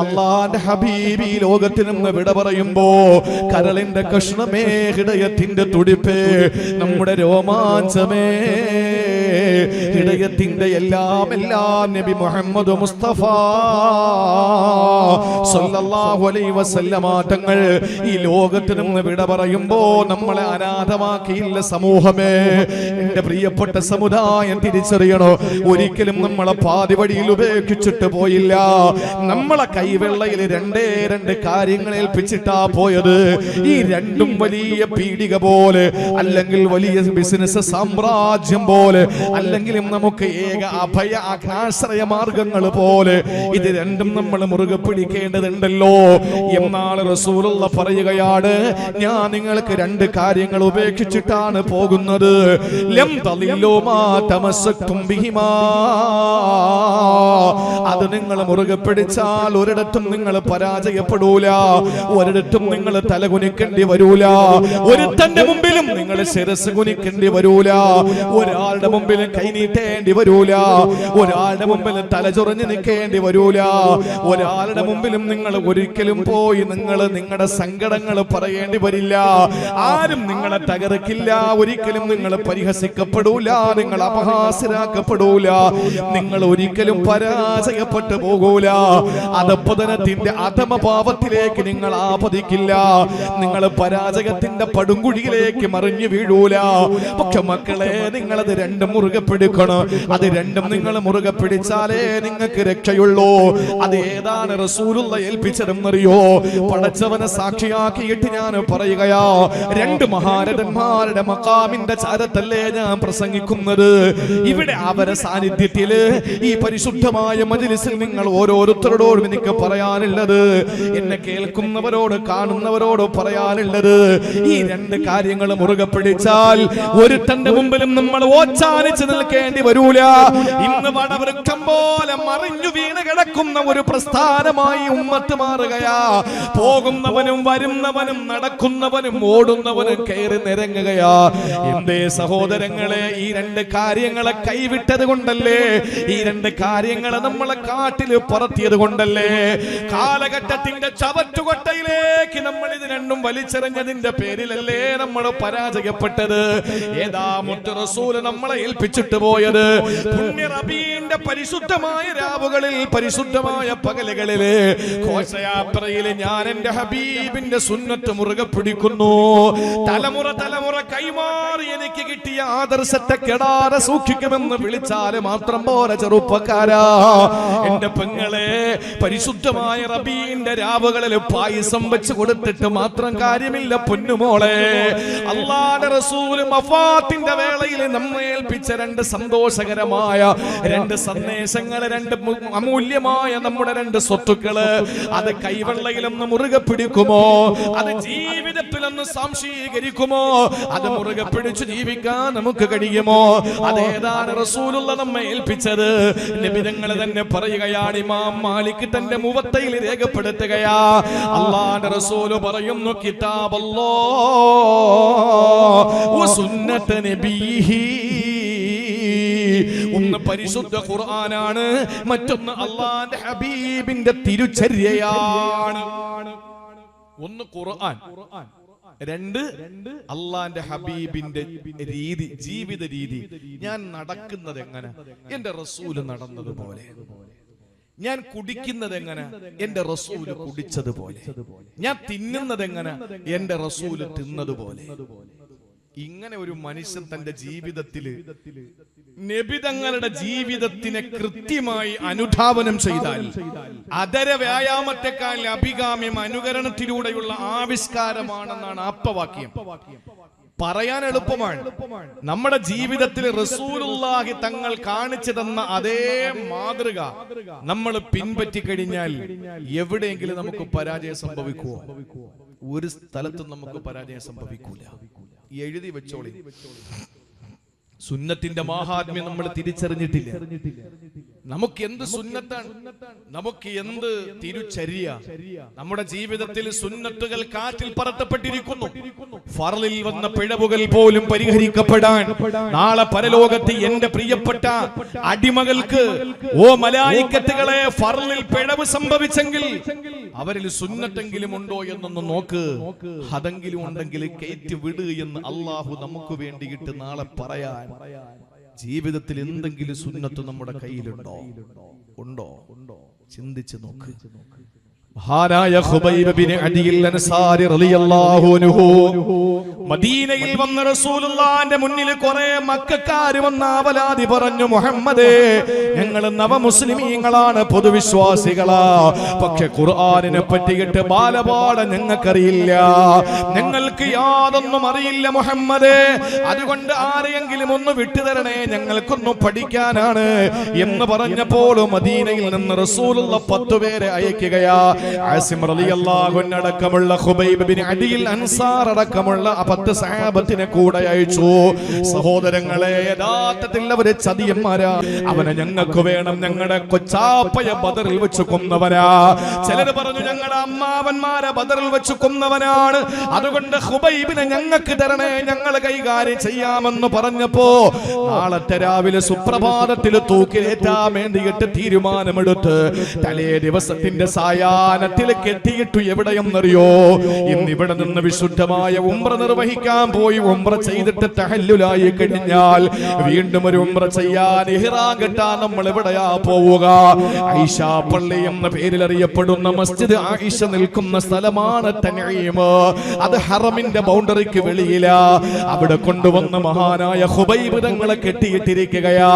അള്ളാന്റെ ഹബീബ് ഈ ലോകത്തിൽ നിന്ന് വിട പറയുമ്പോ കരളിന്റെ കഷ്ണമേ, ഹൃദയത്തിന്റെ തുടിപ്പേ, നമ്മുടെ രോമാഞ്ചമേ, ഹൃദയത്തിന്റെ എല്ലാം നബി മുഹമ്മദ് മുസ്തഫ സല്ലല്ലാഹു അലൈഹി വസല്ലമ തങ്ങൾ ഈ ലോകത്തിൽ നിന്ന് വിട പറയുമ്പോ നമ്മളെ അനാഥമാക്കിയില്ല സമൂഹമേ. എന്റെ പ്രിയപ്പെട്ട സമുദായം തിരിച്ചറിയണോ, ഒരിക്കലും നമ്മളെ പാതി വഴിയിൽ ഉപേക്ഷിച്ചിട്ട് പോയില്ല. നമ്മളെ കൈവെള്ളയിൽ രണ്ട് കാര്യങ്ങൾ ഏൽപ്പിച്ചിട്ടാ പോയത്. ഈ രണ്ടും വലിയ പീഡിക പോലെ, അല്ലെങ്കിൽ വലിയ ബിസിനസ് സാമ്രാജ്യം പോലെ, അല്ലെങ്കിലും നമുക്ക് ഏക അഭയ ആശ്രയ മാർഗങ്ങൾ പോലെ ഇത് രണ്ടും നമ്മൾ മുറുകെ പിടിക്കേണ്ടതുണ്ടല്ലോ. എന്നാൾ റസൂലുള്ള പറയുകയാണ്, ഞാൻ നിങ്ങൾക്ക് രണ്ട് കാര്യങ്ങൾ ഉപേക്ഷിച്ചിട്ടാണ് പോകുന്നത്. ലം തളില്ലൂ മാ തമസ്സക്തും ബിഹിമാ, അത് നിങ്ങൾ മുറുകെ പിടിച്ചാൽ ഒരിടത്തും നിങ്ങൾ പരാജയപ്പെടൂല, ഒരിടത്തും നിങ്ങൾ തലകുനിക്കേണ്ടി വരൂല, ഒരുത്തന്റെ മുമ്പിലും നിങ്ങൾ ശിരസ് കുനിക്കേണ്ടി വരൂല, ഒരാളുടെ മുമ്പിലും കൈനീട്ടേണ്ടി വരൂല, ഒരാളുടെ മുമ്പിൽ തലചൊറിഞ്ഞ് നിൽക്കേണ്ടി വരൂല, ഒരാളുടെ മുമ്പിലും നിങ്ങൾ ഒരിക്കലും പോയി നിങ്ങളുടെ സങ്കടങ്ങൾ പറയേണ്ടി വരില്ല. ആരും നിങ്ങളെ തകർക്കില്ല, ഒരിക്കലും നിങ്ങൾ പരിഹസിക്കപ്പെടൂല, നിങ്ങൾ അപഹാസ്യരാക്കപ്പെടൂല, നിങ്ങൾ ഒരിക്കലും പരാജയപ്പെട്ടു പോകൂല, അധപതനത്തിന്റെ അധമഭാവത്തിലേക്ക് നിങ്ങൾ ആപതിക്കില്ല, നിങ്ങൾ പരാജയത്തിന്റെ പടുങ്കുഴിയിലേക്ക് മറിഞ്ഞു വീഴൂല. പക്ഷെ മക്കളെ, നിങ്ങളത് രണ്ടും മുറുകെ പിടിക്കണം. അത് രണ്ടും നിങ്ങൾ മുറുകെ പിടിച്ചാലേ നിങ്ങൾക്ക് രക്ഷയുള്ളൂ. അത് ഏതാണ് റസൂലുള്ള ഏൽപ്പിച്ചതെന്നറിയോ? പടച്ചവനെ സാക്ഷിയാക്കിയിട്ട് ഞാൻ പറയുകയാ, രണ്ട് മഹാരഥന്മാരുടെ മഖാമിന്റെ ചാരത്തല്ലേ ഞാൻ പ്രസംഗിക്കുന്നത്. ഇവിടെ അവരെ സാന്നിധ്യത്തില് ഈ പരിശുദ്ധമായ മജ്‌ലിസിൽ നിങ്ങൾ ഓരോരുത്തരോടും എനിക്ക് പറയാനുള്ളത്, എന്നെ കേൾക്കുന്നവരോട് കാണുന്നവരോട് പറയാനുള്ളത്, ഈ രണ്ട് കാര്യങ്ങൾ മുറുകെ പിടിച്ചാൽ ഒരുത്തന്റെ മുമ്പിലും നമ്മൾ ഓച്ചാനിച്ച് നിൽക്കേണ്ടി വരൂല. ഇന്ന് വടവൃക്ഷം പോലെ മറിഞ്ഞു വീണ് കിടക്കുന്ന ഒരു പ്രസ്ഥാനമായി ഉമ്മത്ത് മാറുകയാ. പോകുന്നവനും വരുന്നവനും നടക്കുന്നവനും ഓടുന്നവനും കയറി നിരങ്ങുകയാ. എന്തേ സഹോദരങ്ങളെ, ഈ രണ്ട് കാര്യങ്ങളെ കൈവിട്ടത് കൊണ്ടല്ലേ, ഈ രണ്ട് കാര്യങ്ങളെ നമ്മളെ കാട്ടിൽ പറത്തിയത് കൊണ്ടല്ലേ, കാലഘട്ടത്തിന്റെ ചവറ്റുകൊട്ടയിലേക്ക് നമ്മൾ ഇത് രണ്ടും വലിച്ചെറിഞ്ഞതിന്റെ പേരിലല്ലേ നമ്മൾ പരാജയപ്പെട്ടത്. ഏതാ മുത്ത് റസൂൽ നമ്മളെ ഏൽപ്പിച്ചിട്ട് പോയത്? പുണ്യ റബീന്റെ പരിശുദ്ധമായ രാവുകളിൽ, പരിശുദ്ധമായ പകലുകളില്, ഘോഷയാത്രയിൽ ഞാൻ എന്റെ ഹബീബിന്റെ സുന്നത്ത് മുറുകെ പിടിക്കുന്നു. തലമുറ കൈമാറി എനിക്ക് കിട്ടിയ ആദർശത്തെ കെടാതെ സൂക്ഷിക്കുമെന്ന് വിളിച്ചാല് മാത്രം പോരെ ചെറുപ്പക്കാരാ. എന്റെ പെങ്ങളെ, പരിശുദ്ധമായ റബീന്റെ രാവുകളിൽ പായസം വെച്ച് കൊടുത്തിട്ട് മാത്രം കാര്യമില്ല പൊന്നുമോളെ. അല്ലാഹുവിന്റെ റസൂല് വഫാത്തിന്റെ വേളയിൽ നമ്മെ ഏൽപ്പിച്ച രണ്ട് സന്തോഷകരമായ രണ്ട് സന്ദേശങ്ങൾ, രണ്ട് അമൂല്യമായ നമ്മുടെ രണ്ട് സ്വത്തുക്കള്, അത് കൈവെള്ളയിലൊന്ന് മുറുകെ പിടിക്കുമോ? അത് ജീവിതത്തിലൊന്ന് സംശീകരിക്കുമോ? അത് മുറുകെ പിടിച്ചു ജീവിക്കാൻ നമുക്ക് കഴിയുമോ? അതേതാണ് റസൂലുള്ള നമ്മെ ഏൽപ്പിച്ചത്? നബിതങ്ങൾ തന്നെ പറയുകയാണ്, ഇമാം മാലിക് തന്റെ മുവത്തയിൽ രേഖപ്പെടുത്തുകയാ, അല്ലാഹുവിന്റെ റസൂല് പറയുന്നു, കിതാബല്ലാഹ് വ സുന്നത്ത് നബിഹി. ഒന്ന് പരിശുദ്ധ ഖുർആനാണ്, മറ്റൊന്ന് അല്ലാഹുവിന്റെ ഹബീബിന്റെ തിരുചര്യയാണ്. ഒന്ന് ഖുർആൻ, രണ്ട് അള്ളാന്റെ ഹബീബിന്റെ രീതി, ജീവിത രീതി. ഞാൻ നടക്കുന്നത് എങ്ങനെ? എന്റെ റസൂല് നടന്നതുപോലെ. ഞാൻ കുടിക്കുന്നത് എങ്ങനെ? എന്റെ റസൂല് കുടിച്ചതുപോലെ. ഞാൻ തിന്നുന്നത് എങ്ങനെ? എന്റെ റസൂല് തിന്നതുപോലെ. ഇങ്ങനെ ഒരു മനുഷ്യൻ തന്റെ ജീവിതത്തില് നബിതങ്ങളുടെ ജീവിതത്തിനെ കൃത്യമായി അനുധാവനം ചെയ്താൽ, അതര വ്യായാമത്തെക്കാൾ അഭികാമ്യം അനുകരണത്തിലൂടെയുള്ള ആവിഷ്കാരമാണെന്നാണ് ആപ്തവാക്യം. പറയാൻ എളുപ്പമാണ്. നമ്മുടെ ജീവിതത്തിൽ റസൂലുള്ളാഹി തങ്ങൾ കാണിച്ചു തന്ന അതേ മാതൃക നമ്മൾ പിൻപറ്റി കഴിഞ്ഞാൽ എവിടെയെങ്കിലും നമുക്ക് പരാജയം സംഭവിക്കുമോ? ഒരു സ്ഥലത്തും നമുക്ക് പരാജയം സംഭവിക്കൂല. എഴുതി വെച്ചോളി. സുന്നത്തിന്റെ മഹാത്മ്യം നമ്മൾ തിരിച്ചറിഞ്ഞിട്ടില്ല. നമുക്ക് എന്ത് സുന്നത്താണ്, നമുക്ക് എന്ത് തിരുചര്യ. നമ്മുടെ ജീവിതത്തിൽ സുന്നത്തുകൾ കാറ്റിൽ പറത്തപ്പെട്ടിരിക്കുന്നു. ഫർളിൽ വന്ന പിഴവുകൾ പോലും പരിഹരിക്കപ്പെടാൻ നാളെ പരലോകത്ത് എന്റെ പ്രിയപ്പെട്ട അടിമകൾക്ക്, ഓ മലായിക്കത്തുകളെ, ഫർളിൽ പിഴവ് സംഭവിച്ചെങ്കിൽ അവരിൽ സുന്നത്തെങ്കിലും ഉണ്ടോ എന്നൊന്ന് നോക്ക്. അതെങ്കിലും ഉണ്ടെങ്കിൽ കയറ്റി വിട് എന്ന് അള്ളാഹു നമുക്ക് വേണ്ടിയിട്ട് നാളെ പറയാൻ. ജീവിതത്തിൽ എന്തെങ്കിലും സുന്നത്ത് നമ്മുടെ കയ്യിലുണ്ടോ? ഉണ്ടോ? ചിന്തിച്ചു നോക്ക്. മഹാനായ ഖുബൈബ് ബിൻ അദിൽ അൻസാരി റളിയല്ലാഹു അൻഹു മദീനയിൽ വന്ന റസൂലുള്ളാഹിന്റെ മുന്നിൽ കുറെ മക്കക്കാർ വന്ന അവലാതി പറഞ്ഞു, മുഹമ്മദേ, ഞങ്ങൾ നവമുസ്ലിമീങ്ങളാണ്, പൊതുവിശ്വാസികളാ, പക്ഷെ ഖുർആനിനെ പറ്റിയിട്ട് ബാലപാഠം ഞങ്ങൾക്കറിയില്ല, ഞങ്ങൾക്ക് യാതൊന്നും അറിയില്ല മുഹമ്മദേ, അതുകൊണ്ട് ആരെയെങ്കിലും ഒന്ന് വിട്ടുതരണേ, ഞങ്ങൾക്കൊന്നും പഠിക്കാനാണ് എന്ന് പറഞ്ഞപ്പോൾ മദീനയിൽ നിന്ന് റസൂലുള്ള 10 പേരെ അയക്കുകയാ. ആസിം റളിയല്ലാഹു അൻഹു അടക്കമുള്ള ഖുബൈബ് ബിൻ അദിൽ അൻസാർ അടക്കമുള്ള 10 സഹാബത്തിനെ കൂടെ അയച്ചു. സഹോദരങ്ങളെ, യഥാർത്ഥത്തിൽ അവര് ചതിയന്മാരാ. അവനെ ഞങ്ങൾക്ക് വേണം, ഞങ്ങളുടെ കൊച്ചാപ്പയ ബദറിൽ വെച്ച് കൊന്നവനാ. ചിലര് പറഞ്ഞു ഞങ്ങളുടെ അമ്മാവന്മാരെ ബദറിൽ വെച്ച് കൊന്നവനാണ്, അതുകൊണ്ട് ഖുബൈബിനെ ഞങ്ങൾക്ക് തരണേ, ഞങ്ങൾ കൈകാര്യം ചെയ്യാമെന്ന് പറഞ്ഞപ്പോ നാളത്തെ രാവിലെ സുപ്രഭാതത്തിൽ തൂക്കിലേറ്റാൻ വേണ്ടിയിട്ട് തീരുമാനമെടുത്ത് തലേ ദിവസത്തിന്റെ സായാഹ്നത്തിലേക്ക് എത്തിയിട്ടു. എവിടെയെന്നറിയോ? ഇന്നിവിടെ നിന്ന് വിശുദ്ധമായ ഉംറ നിർവഹിക്കാൻ പോയി ഉംറ ചെയ്തിട്ട് തഹല്ലുലായി കഴിഞ്ഞാൽ വീണ്ടും ഒരു ഉംറ ചെയ്യാൻ ഇഹ്റാം കെട്ടാൻ നമ്മൾ എവിടെയാ പോവുക? ആയിഷ പള്ളി എന്ന പേരിൽ അറിയപ്പെടുന്ന മസ്ജിദ് ആയിഷ നിൽക്കുന്ന സ്ഥലമാണ് തൻഈം. അത് ഹറമിന്റെ ബൗണ്ടറിക്ക് വെളിയിലാ. അവിടെ കൊണ്ടുവന്ന മഹാനായ ഖുബൈബ് തങ്ങളെ കെട്ടിയിട്ടിരിക്കുകയാ.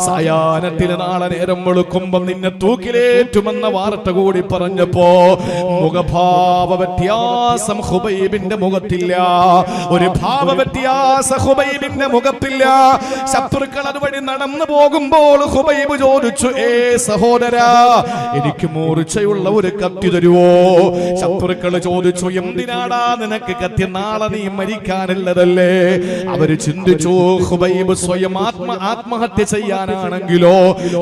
സായാഹ്നത്തിൽ നാളെ നേരം വെളുക്കുമ്പോ നിന്നെ തൂക്കിലേറ്റുമെന്ന വാർത്ത കൂടി പറഞ്ഞപ്പോ മുഖഭാവ വ്യത്യാസം ഖുബൈബിന്റെ മുഖത്തില്ല, ഒരു ഭാവ വ്യത്യാസം ഖുബൈബിന്റെ മുഖത്തില്ല. ശത്രുക്കൾ അതുവഴി നടന്നു പോകുമ്പോൾ ഖുബൈബ് ചോദിച്ചു, ഏ സഹോദരാ, എനിക്ക് മൂർച്ചയുള്ള ഒരു കത്തി തരുവോ? ശത്രുക്കൾ ചോദിച്ചു, എന്തിനാടാ നിനക്ക് കത്തി? നാളെ നീ മരിക്കാനുള്ളതല്ലേ. അവര് ചിന്തിച്ചു, ഖുബൈബ് സ്വയം ആത്മഹത്യ ചെയ്യാനാണെങ്കിലോ,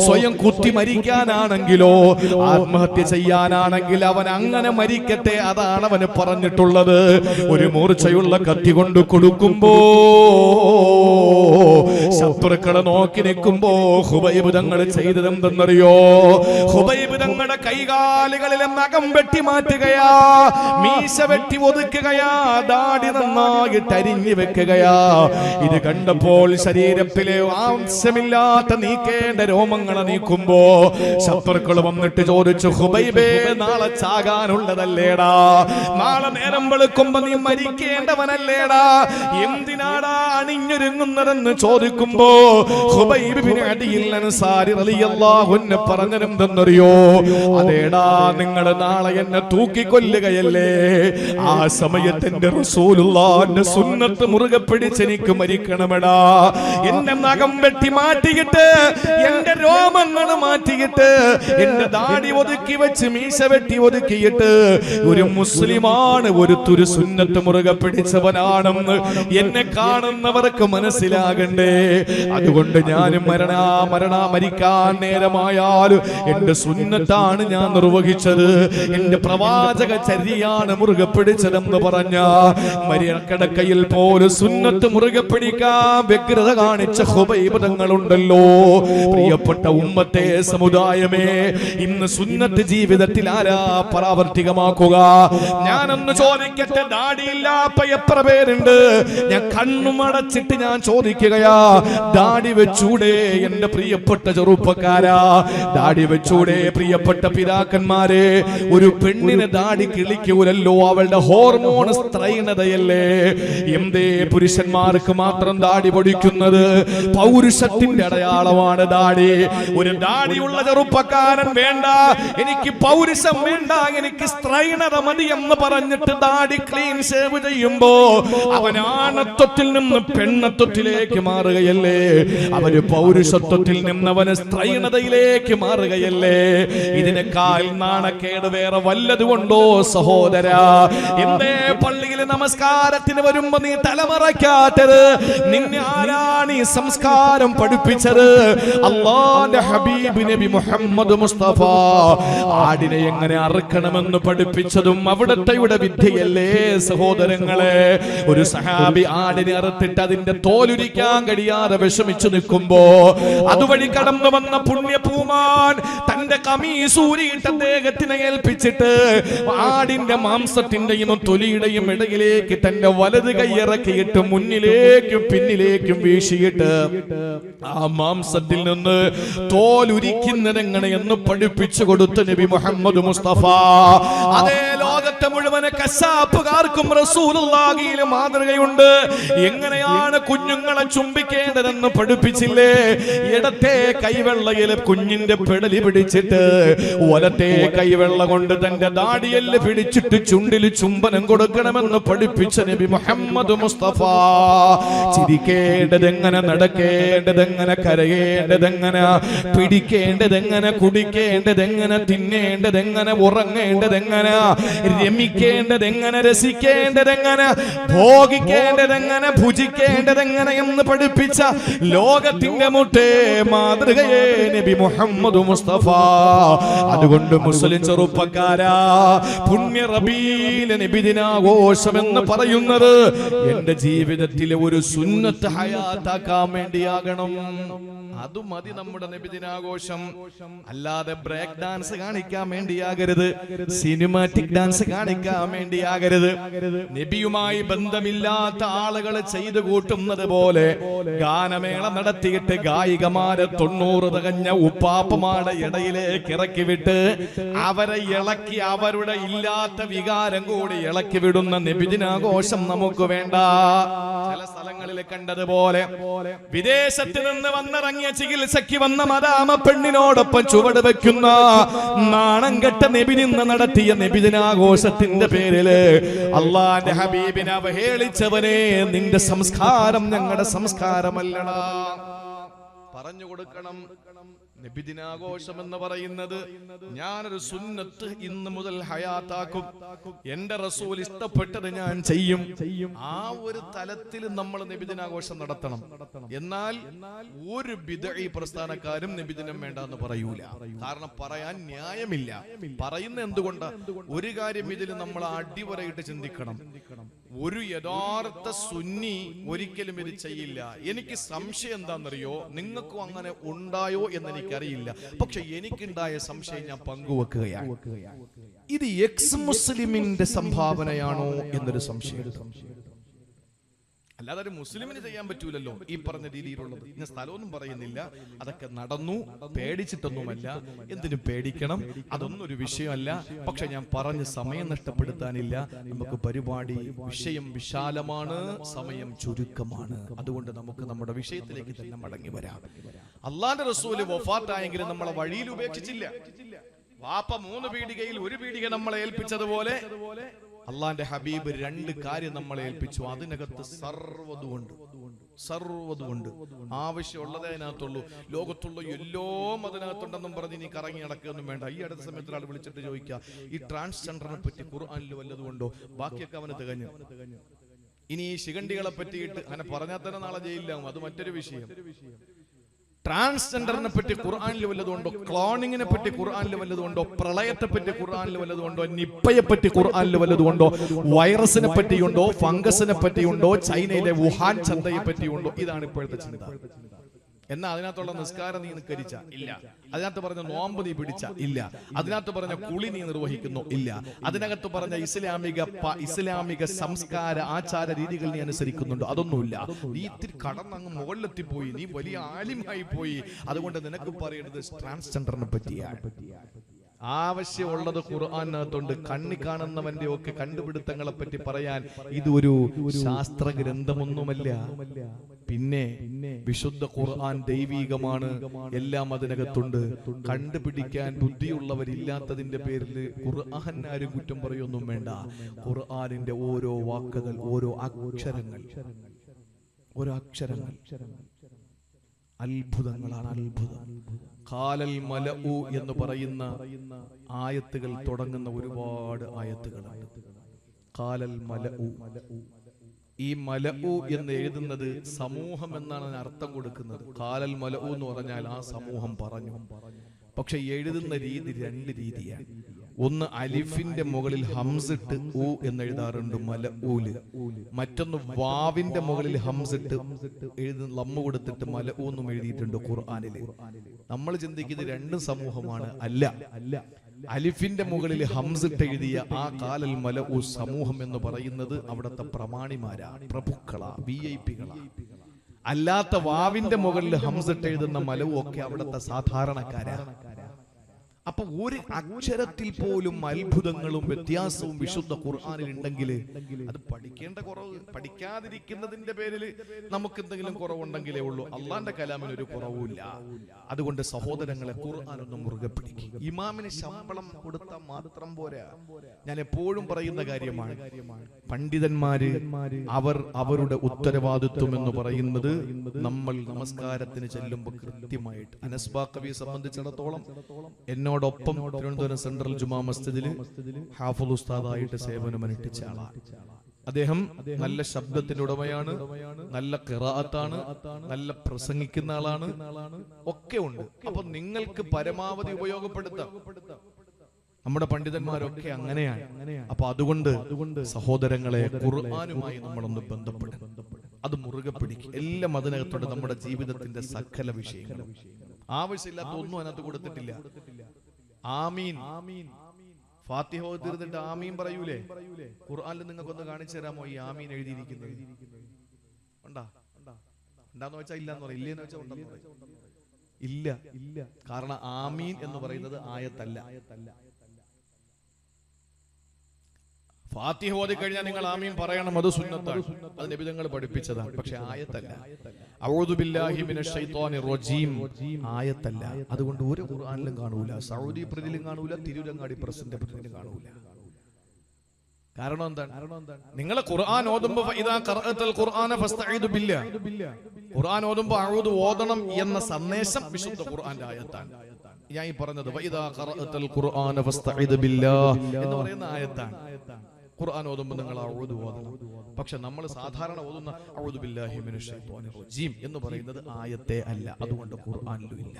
സ്വയം കുത്തി മരിക്കാനാണെങ്കിലോ, ആത്മഹത്യ ചെയ്യാനാണെങ്കിൽ അവൻ അങ്ങനെ മരിക്കട്ടെ, അതാണ് അവന് പറഞ്ഞിട്ടുള്ളത്. ഒരു മൂർച്ചയുള്ള കത്തി കൊണ്ട് കൊടുക്കുമ്പോ ശത്രുക്കളെ നോക്കി നിൽക്കുമ്പോ ഖുബൈബ് തങ്ങൾ ചെയ്തതെന്തെന്നറിയോ? ഖുബൈബ് തങ്ങളുടെ കൈകാലുകളിലെ നഖം വെട്ടി മാറ്റുകയാ, മീശ വെട്ടി ഒതുക്കുകയാ, ദാടി നന്നായിട്ട് അരിഞ്ഞു വെക്കുകയാ. ഇത് കണ്ടപ്പോൾ ശരീരത്തിലെ ആവശ്യമില്ലാത്ത നീക്കേണ്ട രോമങ്ങളെ നീക്കുമ്പോ ശത്രുക്കൾ വന്നിട്ട് ചോദിച്ചു, ഖുബൈബേ, നാളെ ചാകാനുള്ളതല്ലേടാ? നാളെ നേരം വെളുക്കുമ്പോ നീ മരിക്കേണ്ടവനല്ലേടാ? എന്തിനാടാ അണിഞ്ഞൊരുങ്ങുന്നതെന്ന് ചോദിക്കുമ്പോ ഖുബൈബ് ബിൻ അദിൽ അൻസാരി റളിയല്ലാഹു അൻഹു പറഞ്ഞതെന്തെന്നറിയോ? അതേടാ, നിങ്ങൾ നാളെ എന്നെ തൂക്കിക്കൊല്ലുകയല്ലേ? ആ സമയത്ത് എന്റെ റസൂലുള്ളാഹിന്റെ സുന്നത്ത് മുറുകെ പിടിച്ച് എനിക്ക് മരിക്കണമെടാ. എന്റെ നഖം വെട്ടി മാറ്റിയിട്ട്, എന്റെ രോമങ്ങൾ മാറ്റിയിട്ട്, എന്റെ ദാടി ഒതുക്കി വെച്ച് മീശ വെട്ടി ഒതുക്കിയിട്ട് ഒരു മുസ്ലിമാണ്, ഒരു തുരു സുന്നത്ത് മുറുകെ പിടിച്ചവനാണെന്ന് എന്നെ കാണുന്നവർക്ക് മനസ്സിലാകണ്ടേ. അതുകൊണ്ട് ഞാൻ മരിക്കാൻ നേരമായാലും എന്റെ സുന്നത്താണ് ഞാൻ നിർവഹിച്ചത്, എന്റെ പ്രവാചക ചര്യയാണ് മുറുകെ പിടിച്ചതെന്ന് പറഞ്ഞ മരിയക്കിടക്കയിൽ പോലും സുന്നത്ത് മുറുകെ പിടിക്കാൻ വ്യഗ്രത കാണിച്ച ഖുബൈബ് തങ്ങളുണ്ടല്ലോ. പ്രിയപ്പെട്ട ഉമ്മത്തെ, സമുദായമേ, ഇന്ന് സുന്നത്ത് ജീവിതത്തിൽ ആരാ പ്രാവർത്തികമാക്കുക? ഞാനൊന്ന് ചോദിക്കട്ടെ, ദാടിയില്ലാത്ത എത്ര പേരുണ്ട്? ഞാൻ കണ്ണുമടച്ചിട്ട് ഞാൻ ചോദിക്കുകയാ, ദാടി വെച്ചൂടെ എന്റെ പ്രിയപ്പെട്ട ചെറുപ്പക്കാരാ? ദാടി വെച്ചൂടെ പ്രിയപ്പെട്ട പിതാക്കന്മാരെ? ഒരു പെണ്ണിനെ ദാടി കിളിക്കൂലല്ലോ, അവളുടെ ഹോർമോൺ സ്ത്രൈണതയല്ലേ. എന്തേ പുരുഷന്മാർക്ക് മാത്രം ദാടി പൊടിക്കുന്നത്? പൗരുഷത്തിന്റെ അടയാളമാണ് ദാടി. ഒരു ദാടിയുള്ള ചെറുപ്പക്കാരൻ വേണ്ട, എനിക്ക് പൗരുഷം പൗരുഷം വേണ്ട, എനിക്ക് സ്ത്രൈണത മതി എന്ന് പറഞ്ഞിട്ട് ദാടി ക്ലീൻ ഷേവ് ചെയ്യുമ്പോ അവൻ ആണത്വത്തിൽ നിന്ന് പെണ്ണത്വത്തിലേക്ക് മാറുകയല്ലേ? അവന് പൗരുഷത്വത്തിൽ നിന്ന് അവന് സ്ത്രൈണതയിലേക്ക് മാറുകയല്ലേ? ഇതിനേക്കാൾ നാണക്കേട് വേറെ വല്ലതുകൊണ്ടോ സഹോദര? എന്തേ പള്ളിയിൽ നമസ്കാരത്തിന് വരുമ്പോ നീ തലമറയ്ക്കാത്തത്? നിന്നെ ആരാണ് ഈ സംസ്കാരം പഠിപ്പിച്ചത്? അല്ലാഹുവിന്റെ ഹബീബ് നബി മുഹമ്മദ് മുസ്തഫ ആടിനെ എങ്ങനെ അറുക്കണമെന്ന് പഠിപ്പിച്ചതും അവിടുത്തെ വിദ്യയല്ലേ സഹോദരങ്ങളെ? ഒരു സഹാബി ആടിനെ അറുത്തിട്ട് അതിന്റെ തോലുരിക്കാൻ കഴിയാതെ വിഷമിച്ചു നിൽക്കുമ്പോ അതുവഴി കടന്നു വന്ന പുണ്യപൂമാൻ തന്റെ കമീസൂരിയിട്ട് അദ്ദേഹത്തിനെ ഏൽപ്പിച്ചിട്ട് ആടിന്റെ മാംസത്തിന്റെയും തൊലിയുടെയും ഇടയിലേക്ക് തന്റെ വലത് കൈയിറക്കിയിട്ട് മുന്നിലേക്കും പിന്നിലേക്കും വീശിയിട്ട് ആ മാംസത്തിൽ നിന്ന് തോലുരിക്കുന്നത് എങ്ങനെയെന്ന് പഠിപ്പിച്ചു കൊടുത്ത നബി മുഹമ്മദ് മുസ്തഫ. അതേ ലോകത്തെ മുഴുവൻ കശാപ്പുകാർക്കും റസൂലുള്ളാഹിയിൽ മാതൃകയുണ്ട്. എങ്ങനെയാണ് കുഞ്ഞുങ്ങളെ ചുംബിക്കേണ്ടതെന്ന് പഠിപ്പിച്ചില്ലേ? ഇടത്തെ കൈവെള്ളയിൽ കുഞ്ഞിന്റെ പെടലി പിടിച്ചിട്ട് വലത്തെ കൈവെള്ള കൊണ്ട് തന്റെ ദാടിയെല്ല് പിടിച്ചിട്ട് ചുണ്ടിൽ ചുംബനം കൊടുക്കണമെന്ന് പഠിപ്പിച്ച നബി മുഹമ്മദ് മുസ്തഫ. ചിരിക്കേണ്ടതെങ്ങനെ, നടക്കേണ്ടതെങ്ങനെ, കരയേണ്ടതെങ്ങനെ, പിടിക്കേണ്ടതെങ്ങനെ, കുടിക്കേണ്ടതെങ്ങനെ, തിന്നേണ്ടതെങ്ങനെ, ഉറങ്ങേണ്ടതെങ്ങനെ, രമിക്കേണ്ടതെങ്ങനെ, രസിക്കേണ്ടതെങ്ങനെ, ഭോഗിക്കേണ്ടതെങ്ങനെ, ഭുജിക്കേണ്ടതെങ്ങനെ എന്ന് പഠിപ്പിച്ച ലോകത്തിന്റെ മുട്ടേ മാതൃകയെ നബി മുഹമ്മദ് മുസ്തഫ. അതുകൊണ്ട് മുസ്ലിം ചെറുപ്പക്കാരാ, പുണ്യ റബീഉൽ നബിദിനാഘോഷം എന്ന് പറയുന്നത് എന്റെ ജീവിതത്തിലെ ഒരു സുന്നത്ത് ഹയാത്താക്കാൻ വേണ്ടിയാകണം. അത് മതി നമ്മുടെ നബിദിനാഘോഷം. അല്ലാതെ ബ്രേക്ക് ഡാൻസ് കാണിക്കാൻ വേണ്ടിയാകരുത്, സിനിമാറ്റിക് ഡാൻസ് കാണിക്കാൻ വേണ്ടിയാകരുത്. നബിയുമായി ബന്ധമില്ലാത്ത ആളുകൾ ചെയ്തു കൂട്ടുന്നത് പോലെ ഗാനമേള നടത്തിയിട്ട് ഗായികമാരെ 90 തികഞ്ഞ ഉപ്പാപ്പമാരുടെ ഇടയിലേക്ക് ഇറക്കി വിട്ട് അവരെ ഇളക്കി അവരുടെ ഇല്ലാത്ത വികാരം കൂടി ഇളക്കി വിടുന്ന നബിദിനാഘോഷം നമുക്ക് വേണ്ട. ചില സ്ഥലങ്ങളിൽ കണ്ടതുപോലെ വിദേശത്ത് നിന്ന് വന്നിറങ്ങിയ ചികിത്സയ്ക്ക് വന്ന മദാമ പെണ്ണിനോടൊപ്പം ചുവട് വെക്കുന്ന നാണം കെട്ട നബി നിന്ന് നടത്തിയ നബിദിനാഘോഷത്തിന്റെ പേരില് അള്ളാന്റെ ഹബീബിനെ അവഹേളിച്ചവനെ, നിന്റെ സംസ്കാരം ഞങ്ങളുടെ സംസ്കാരമല്ലടാ. പറഞ്ഞു കൊടുക്കണം. നബിദിനാഘോഷം എന്ന് പറയുന്നത് ഞാനൊരു സുന്നത്ത് ഇന്ന് മുതൽ ഹയാത്താക്കും. എന്റെ റസൂൽ ഇഷ്ടപ്പെട്ടത് ഞാൻ ചെയ്യും. ആ ഒരു തലത്തിൽ നമ്മൾ നബിദിനാഘോഷം നടത്തണം. എന്നാൽ ഒരു ബിദ്ഈ പ്രസ്ഥാനക്കാരും നബിദിനം വേണ്ട എന്ന് പറയൂല. കാരണം പറയാൻ ന്യായമില്ല. പറയുന്ന എന്തുകൊണ്ട്? ഒരു കാര്യം ഇതിൽ നമ്മൾ അടിവരയിട്ട് ചിന്തിക്കണം. ഒരു യഥാർത്ഥ സുന്നി ഒരിക്കലും ഇത് ചെയ്യില്ല. എനിക്ക് സംശയം എന്താണെന്നറിയോ? നിങ്ങൾക്കും അങ്ങനെ ഉണ്ടായോ എന്ന് എനിക്കറിയില്ല. പക്ഷെ എനിക്കുണ്ടായ സംശയം ഞാൻ പങ്കുവെക്കുകയാണ്. ഇത് എക്സ് മുസ്ലിമിന്റെ സംഭാവനയാണോ എന്നൊരു സംശയം. അല്ലാതെ ഒരു മുസ്ലിമിന് ചെയ്യാൻ പറ്റൂലല്ലോ ഈ പറഞ്ഞ രീതിയിലുള്ളത്. ഞാൻ സ്ഥലമൊന്നും പറയുന്നില്ല, അതൊക്കെ നടന്നു, പേടിച്ചിട്ടൊന്നുമല്ല. എന്തിനും പേടിക്കണം, അതൊന്നും ഒരു വിഷയമല്ല. പക്ഷെ ഞാൻ പറഞ്ഞ് സമയം നഷ്ടപ്പെടുത്താനില്ല. നമുക്ക് പരിപാടി വിഷയം വിശാലമാണ്, സമയം ചുരുക്കമാണ്. അതുകൊണ്ട് നമുക്ക് നമ്മുടെ വിഷയത്തിലേക്ക് തന്നെ മടങ്ങി വരാം. അള്ളാന്റെ റസൂല് വഫാത്തായെങ്കിലും നമ്മളെ വഴിയിൽ ഉപേക്ഷിച്ചില്ല. വാപ്പ 3 പീടികയിൽ 1 പീടിക നമ്മളെ ഏൽപ്പിച്ചതുപോലെ അള്ളാന്റെ ഹബീബ് 2 കാര്യം നമ്മളെ ഏൽപ്പിച്ചു. അതിനകത്ത് സർവ്വതുകൊണ്ട് ആവശ്യമുള്ളതേ അതിനകത്തുള്ളൂ. ലോകത്തുള്ള എല്ലാം അതിനകത്തുണ്ടെന്നും പറഞ്ഞ് നീ കറങ്ങി നടക്കുകയൊന്നും വേണ്ട. ഈ അടുത്ത സമയത്ത് ഒരാൾ വിളിച്ചിട്ട് ചോദിക്കുക, ഈ ട്രാൻസ്ജെൻഡറിനെ പറ്റി ഖുർആനിൽ വല്ലതുകൊണ്ടോ? ബാക്കിയൊക്കെ അവന് തികഞ്ഞു. ഇനി ഈ ശിഖണ്ഡികളെ പറ്റിയിട്ട് അങ്ങനെ പറഞ്ഞാൽ തന്നെ നാളെ ജയിലിലാവും. അത് മറ്റൊരു വിഷയം. ട്രാൻസ്ജെൻഡറിനെ പറ്റി ഖുർആനിൽ വല്ലതുകൊണ്ടോ? ക്ലോണിങ്ങിനെ പറ്റി ഖുർആനിൽ വല്ലതുകൊണ്ടോ? പ്രളയത്തെ പറ്റി ഖുർആനിൽ വല്ലതുകൊണ്ടോ? നിപ്പയെ പറ്റി ഖുർആനിൽ വല്ലതുകൊണ്ടോ? വൈറസിനെ പറ്റിയുണ്ടോ? ഫംഗസിനെ പറ്റിയുണ്ടോ? ചൈനയിലെ വുഹാൻ ചന്തയെ പറ്റിയുണ്ടോ? ഇതാണ് ഇപ്പോഴത്തെ ചിന്ത. എന്നാ അതിനകത്തുള്ള നിസ്കാരം നീ നിസ്കരിച്ച ഇല്ല. അതിനകത്ത് പറഞ്ഞ നോമ്പ് നീ പിടിച്ച ഇല്ല. അതിനകത്ത് പറഞ്ഞ കുളി നീ നിർവഹിക്കുന്നു ഇല്ല. അതിനകത്ത് പറഞ്ഞ ഇസ്ലാമിക സംസ്കാര ആചാര രീതികൾ നീ അനുസരിക്കുന്നുണ്ടോ? അതൊന്നുമില്ല. നീ ഇത്തിരി കടന്നങ്ങ് മുകളിലെത്തിപ്പോയി, നീ വലിയ ആലിമായി പോയി. അതുകൊണ്ട് നിനക്ക് പറയുന്നത് ട്രാൻസ്ജെൻഡറിനെ പറ്റിയാണ്. ആവശ്യമുള്ളത് ഖുർആനകത്തുണ്ട്. കണ്ണി കാണുന്നവന്റെ ഒക്കെ കണ്ടുപിടുത്തങ്ങളെ പറ്റി പറയാൻ ഇതൊരു ശാസ്ത്ര ഗ്രന്ഥമൊന്നുമല്ല. പിന്നെ വിശുദ്ധ ഖുർആൻ ദൈവീകമാണ്, എല്ലാം അതിനകത്തുണ്ട്. കണ്ടുപിടിക്കാൻ ബുദ്ധിയുള്ളവരില്ലാത്തതിന്റെ പേരിൽ ഖുർആൻ ആരും കുറ്റം പറയൊന്നും വേണ്ട. ഖുർആനിന്റെ ഓരോ വാക്കുകൾ, ഓരോ അക്ഷരങ്ങൾ അത്ഭുതങ്ങളാണ്, അത്ഭുതം. ഖാലൽ മലഉ എന്ന് പറയുന്ന ആയത്തുകൾ തുടങ്ങുന്ന ഒരുപാട് ആയത്തുകളുണ്ട്. ഖാലൽ മലഉ, ഈ മലഉ എന്ന് എഴുതുന്നത് സമൂഹം എന്നാണ് അർത്ഥം കൊടുക്കുന്നത്. ഖാലൽ മലഉ എന്ന് പറഞ്ഞാൽ ആ സമൂഹം പറഞ്ഞു. പക്ഷെ എഴുതുന്ന രീതി രണ്ട് രീതിയാണ്. ഒന്ന് അലിഫിന്റെ മുകളിൽ ഹംസിട്ട് ഉ എന്ന് എഴുതാറുണ്ട്, മലഊല്. മറ്റൊന്ന് വാവിന്റെ മുകളിൽ ഹംസിട്ട് ലമ്മ കൊടുത്തിട്ട് മലഊ എന്നും എഴുതിയിട്ടുണ്ട് ഖുർആനില്. നമ്മൾ ചിന്തിക്കുന്നത് രണ്ടും സമൂഹമാണ്. അല്ല, അലിഫിന്റെ മുകളിൽ ഹംസിട്ട് എഴുതിയ ആ ഖാലൽ മലഊ സമൂഹം എന്ന് പറയുന്നത് അവിടുത്തെ പ്രമാണിമാരാ, പ്രഭുക്കളാ, VIP-കളാ. അല്ലാത്ത വാവിന്റെ മുകളിൽ ഹംസിട്ട് എഴുതുന്ന മലഊ ഒക്കെ അവിടുത്തെ സാധാരണക്കാരാ. അപ്പൊ ഒരു അക്ഷരത്തിൽ പോലും അത്ഭുതങ്ങളും വ്യത്യാസവും വിശുദ്ധ ഖുർആനിൽ ഉണ്ടെങ്കിൽ അത് പഠിക്കേണ്ട കുറവ്, പഠിക്കാതിരിക്കുന്നതിന്റെ പേരിൽ നമുക്ക് എന്തെങ്കിലും കുറവുണ്ടെങ്കിലേ ഉള്ളൂ. അള്ളാന്റെ കലാമിന് ഒരു കുറവുമില്ല. അതുകൊണ്ട് സഹോദരങ്ങളെ, ഖുർആൻ ഒന്ന് മുറുകെ പിടിക്കും. ഇമാമിന് ശമ്പളം കൊടുത്താൽ മാത്രം പോരാ. ഞാൻ എപ്പോഴും പറയുന്ന കാര്യമാണ്, പണ്ഡിതന്മാര് അവരുടെ ഉത്തരവാദിത്വം എന്ന് പറയുന്നത് നമ്മൾ നമസ്കാരത്തിന് ചെല്ലുമ്പോൾ കൃത്യമായിട്ട്, അനസ്ബാ കവിയെ സംബന്ധിച്ചിടത്തോളം എന്നോടൊപ്പം തിരുവനന്തപുരം സെൻട്രൽ ജുമാ മസ്ജിദിൽ ഹാഫിദ് ഉസ്താദായിട്ട് സേവനമനുഷ്ഠിച്ച ആളാണ്. അദ്ദേഹം നല്ല ശബ്ദത്തിന്റെ ഉടമയാണ്, നല്ല ഖിറാഅത്താണ്, നല്ല പ്രസംഗിക്കുന്ന ആളാണ്, ഒക്കെ ഉണ്ട്. അപ്പൊ നിങ്ങൾക്ക് പരമാവധി ഉപയോഗപ്പെടുത്താം. നമ്മുടെ പണ്ഡിതന്മാരൊക്കെ അങ്ങനെയാണ്. അപ്പൊ അതുകൊണ്ട് സഹോദരങ്ങളെ, ഖുർആനുമായി നമ്മളൊന്ന് ബന്ധപ്പെടും, അത് മുറുകെ പിടിക്കും. എല്ലാം അതിനകത്തോടെ നമ്മുടെ ജീവിതത്തിന്റെ സകല വിഷയങ്ങളും. ആവശ്യമില്ലാത്ത ഒന്നും അതിനകത്ത് കൊടുത്തിട്ടില്ല. ആമീൻ, ഫാത്തിഹ തീർന്നിട്ട് ആമീൻ പറയൂലേ? ഖുർആനിൽ നിങ്ങൾക്കൊന്ന് കാണിച്ചു തരാമോ ഈ ആമീൻ എഴുതിയിരിക്കുന്നത്? ഉണ്ടാന്ന് വെച്ചാൽ ഇല്ലാന്ന് പറയും, ഇല്ലെന്ന് വെച്ചാൽ ഉണ്ടെന്ന് പറയും. ഇല്ല, കാരണം ആമീൻ എന്ന് പറയുന്നത് ആയത്തല്ല. ഫാത്തിഹ ഓതി കഴിഞ്ഞാൽ നിങ്ങൾ ആമീൻ പറയണം, അത് സുന്നത്താണ്, അത് നബി തങ്ങൾ പഠിപ്പിച്ചതാണ്. പക്ഷെ ആയത്തല്ല. അഊദു ബില്ലാഹി മിനശ് ശൈത്വാനിർ റജീം ആയത്തല്ല. അതുകൊണ്ട് ഒരു ഖുർആനിലും കാണൂല, സൗദി പ്രതിയിലും കാണൂല, തിരുരങ്ങാടി പ്രസിന്റെ പ്രതിയിലും കാണൂല. കാരണം എന്താണ്? നിങ്ങൾ ഖുർആൻ ഓതുമ്പോൾ ഇദാ ഖറഅതൽ ഖുർആന ഫസ്തഈദു ബില്ലാഹ്, ഖുർആൻ ഓതുമ്പോൾ അഊദു ഓതണം എന്ന സന്ദേശം വിശുദ്ധ ഖുർആന്റെ ആയത്താണ്. ഞാൻ ഈ പറഞ്ഞത് വഇദാ ഖറഅതൽ ഖുർആന ഫസ്തഈദു ബില്ലാഹ് എന്ന് പറയുന്ന ആയത്താണ്. ഖുർആൻ ഓതുമ്പോൾ നിങ്ങൾ അഊദു ഓതണം. പക്ഷെ നമ്മൾ സാധാരണ ഓതുന്ന അഊദു ബില്ലാഹി മിനശ് ശൈത്വാനിർ റജീം എന്ന് പറയുന്നത് ആയത്തെ അല്ല. അതുകൊണ്ട് ഖുർആനിലും ഇല്ല.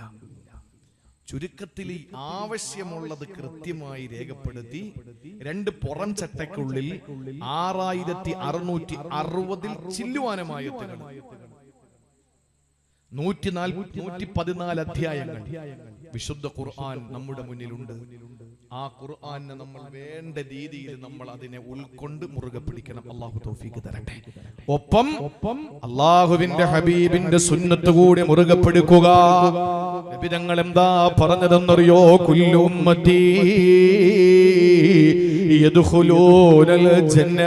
ചുരുക്കത്തിൽ ഈ ആവശ്യമുള്ളത് കൃത്യമായി രേഖപ്പെടുത്തി രണ്ട് പുറം ചട്ടയ്ക്കുള്ളിൽ 6660 ചില്ലുവാനമായത്തുകൾ, 114 അധ്യായങ്ങൾ വിശുദ്ധ ഖുർആൻ നമ്മുടെ മുന്നിലുണ്ട്. ആ ഖുർആനെ നമ്മൾ വേണ്ട രീതിയിൽ നമ്മൾ അതിനെ ഉൾക്കൊണ്ട് മുറുകെ പിടിക്കണം. അല്ലാഹു തൗഫീഖ് തരട്ടെ. ഒപ്പം അല്ലാഹുവിന്റെ ഹബീബിന്റെ സുന്നത്ത് കൂടി മുറുകെ പിടിക്കുക. നബി തങ്ങൾ എന്താ പറഞ്ഞതെന്നറിയോ? കുല്ലു ഉമ്മത്തി യദ്ഖുലൂനൽ ജന്ന,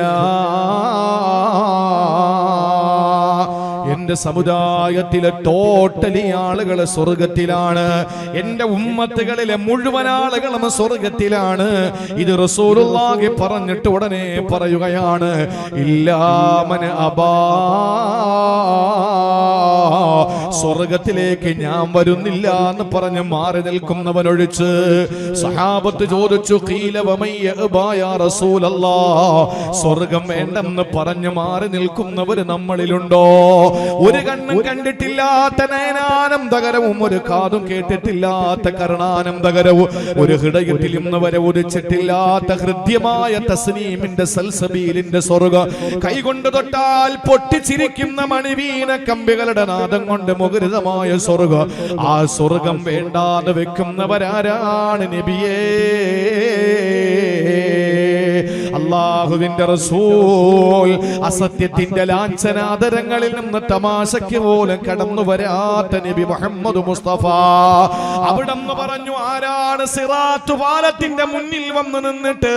എന്റെ സമുദായത്തിലെ ടോട്ടലി ആളുകൾ സ്വർഗത്തിലാണ്. എന്റെ ഉമ്മത്തുകളിലെ മുഴുവൻ ആളുകളും സ്വർഗത്തിലാണ്. ഇത് റസൂലുള്ളാഹി പറഞ്ഞിട്ട് ഉടനെ പറയുകയാണ്, ഇല്ലാ മൻ അബാ, സ്വർഗത്തിലേക്ക് ഞാൻ വരുന്നില്ല എന്ന് പറഞ്ഞ് മാറി നിൽക്കുന്നവനൊഴിച്ച്. സഹാബത്ത് ചോദിച്ചു, ഖീല വമയ്യ അബാ യാ റസൂലല്ലാഹ്, സ്വർഗം വേണ്ടെന്ന് പറഞ്ഞ് മാറി നിൽക്കുന്നവർ നമ്മളിലുണ്ടോ? ഒരു കണ്ണും കണ്ടിട്ടില്ലാത്ത നയനാനന്ദകരവും ഒരു കാതും കേട്ടിട്ടില്ലാത്ത കർണാനന്ദകരവും ഒരു ഹൃദയത്തിൽ ഇന്ന് വരെ ഉദിച്ചിട്ടില്ലാത്ത ഹൃദ്യമായ തസ്നീമിന്റെ സൽസബീലിന്റെ സ്വർഗം, കൈകൊണ്ട് തൊട്ടാൽ പൊട്ടിച്ചിരിക്കുന്ന മണിവീന കമ്പികളുടെ നാദം കൊണ്ട് മുഖരിതമായ സ്വർഗം, ആ സ്വർഗം വേണ്ടാതെ വെക്കുന്നവരാരാണ് നബിയേ? അല്ലാഹു അല്ലാഹുവിന്റെ റസൂൽ അസത്യത്തിന്റെ ലാഞ്ചനാദരങ്ങളിൽ നിന്ന് തമാശയ്ക്ക് പോലും കടന്നു വരാത്ത നബി മുഹമ്മദ് മുസ്തഫ അവിടെന്ന് പറഞ്ഞു, ആരാണ് സിറാത്ത് പാലത്തിന്റെ മുന്നിൽ വന്ന് നിന്നിട്ട്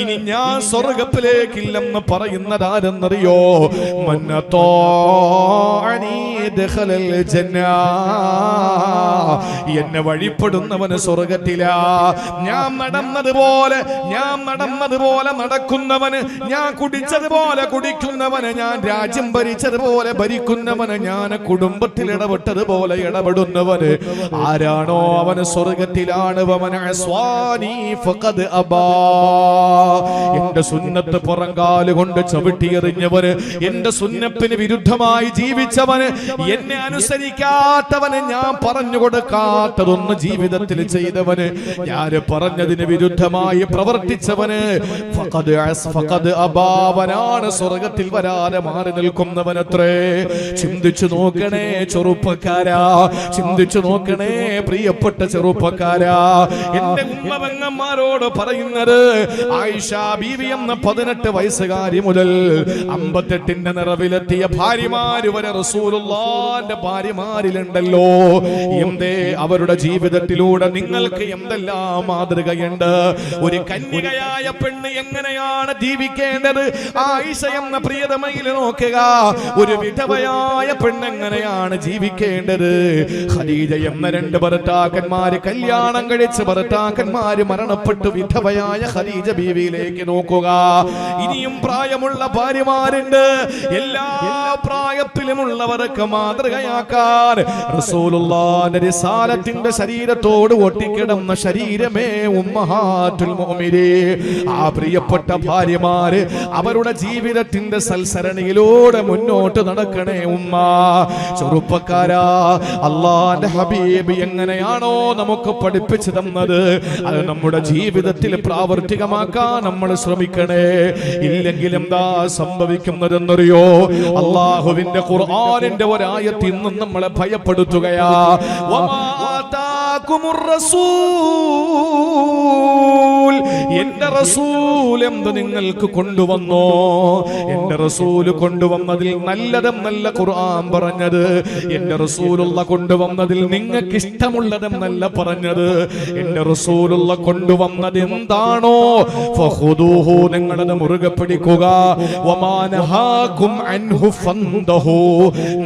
ഇനി ഞാൻ സ്വർഗത്തിലേക്കില്ലെന്ന് പറയുന്നത് ആരെന്നറിയോ? എന്നെ വഴിപ്പെടുന്നവന് സ്വർഗത്തിലാ. ഞാൻ നടന്നതുപോലെ നടക്കുന്നവന്, ഞാൻ കുടിച്ചതുപോലെ കുടിക്കുന്നവന്, ഞാൻ രാജ്യം ഭരിച്ചതുപോലെ ഭരിക്കുന്നവന്, ഞാൻ കുടുംബത്തിൽ ഇടപെട്ടതുപോലെ ഇടപെടുന്നവന് ആരാണോ അവന് സ്വർഗത്തിലാണ്. എന്റെ സുന്നത്ത് പുറങ്കാല് കൊണ്ട് ചവിട്ടിയെറിഞ്ഞവന്, എന്റെ സുന്നത്തിന് വിരുദ്ധമായി ജീവിച്ചവന്, എന്നെ അനുസരിക്കാത്തവന്, ഞാൻ പറഞ്ഞു കൊടുക്കാത്തതൊന്ന് ജീവിതത്തിൽ ചെയ്തവന്, ഞാൻ പറഞ്ഞതിന് വിരുദ്ധമായി പ്രവർത്തിച്ചവന് അവനാണ് സ്വർഗത്തിൽ വരാതെ മാറി നിൽക്കുന്നവനത്രേ. ചിന്തിച്ചു നോക്കണേ ചെറുപ്പക്കാരാ, ചിന്തിച്ചു നോക്കണേ പ്രിയപ്പെട്ട ചെറുപ്പക്കാരാ. എന്റെ ഉമ്മപെങ്ങന്മാരോട് പറയുന്നത്, ആയിഷ ബീവി എന്ന 18 വയസ്സുകാരി മുതൽ 58ന്റെ നിറവിലെത്തിയ ഭാര്യമാര് വരെ റസൂലുള്ളാഹിന്റെ ഭാര്യമാരിലുണ്ടല്ലോ. എന്തേ അവരുടെ ജീവിതത്തിലൂടെ നിങ്ങൾക്ക് എന്തെല്ലാം മാതൃകയുണ്ട്. ഒരു കന്യകയായ പെണ്ണ് എങ്ങനെയാണ് ജീവിക്കേണ്ടത് ആയിഷ എന്ന പ്രിയതമയിൽ നോക്കുക. ഒരു വിധവയായ പെണ്ണ് എങ്ങനെയാണ് ജീവിക്കേണ്ടത്. ഖദീജ എന്ന 2 ഭർത്താക്കന്മാര് കല്യാണം കഴിച്ച് ഭർത്താക്കന്മാര് മരണപ്പെട്ടു വിധവയായ ഖദീജ ബീവിയിലേക്ക് നോക്കുക. ഇനിയും പ്രായമുള്ള ഭാര്യമാരുണ്ട്. എല്ലാ പ്രായത്തിലുമുള്ളവർക്ക് മാതൃകയാക്കാൻ റസൂലുള്ളാഹിന്റെ റിസാലത്തിന്റെ ശരീരത്തോട് ഒട്ടിക്കിടന്ന ശരീരമേ ഉമ്മഹാത്തുൽ മുഅ്മിനീൻ. ആ പ്രിയപ്പെട്ട ഭാര്യമാര് അവരുടെ ജീവിതത്തിന്റെ സൽസരണിയിലൂടെ മുന്നോട്ട് നടക്കണേ ഉമ്മ. ചെറുപ്പക്കാരാ, അല്ലാഹുവിന്റെ ഹബീബ് എങ്ങനെയാണോ നമുക്ക് പഠിപ്പിച്ചു തന്നത് അത് നമ്മുടെ ജീവിതത്തിൽ പ്രാവർത്തികമാക്കാൻ നമ്മൾ ശ്രമിക്കണേ. ഇല്ലെങ്കിൽ എന്താ സംഭവിക്കുന്നതെന്നറിയോ? അല്ലാഹുവിന്റെ ഖുർആനിന്റെ ഒരായത്ത് ഇന്നും നമ്മളെ ഭയപ്പെടുത്തുകയാ. എന്റെ റസൂൽ എന്ത് നിങ്ങൾക്ക് കൊണ്ടുവന്നോ? എന്റെ റസൂൽ കൊണ്ടുവന്നതിൽ നല്ലതെന്നല്ല ഖുർആൻ പറഞ്ഞത്. എന്റെ റസൂലുള്ള കൊണ്ടുവന്നതിൽ നിങ്ങൾക്ക് ഇഷ്ടമുള്ളതെന്നല്ല പറഞ്ഞത്. എന്റെ റസൂലുള്ള കൊണ്ടുവന്നത് എന്താണോ ഫഖുദൂഹു, നിങ്ങളത് മുറുകെ പിടിക്കുക. വമാ നഹാകും അൻഹു ഫന്തഹു,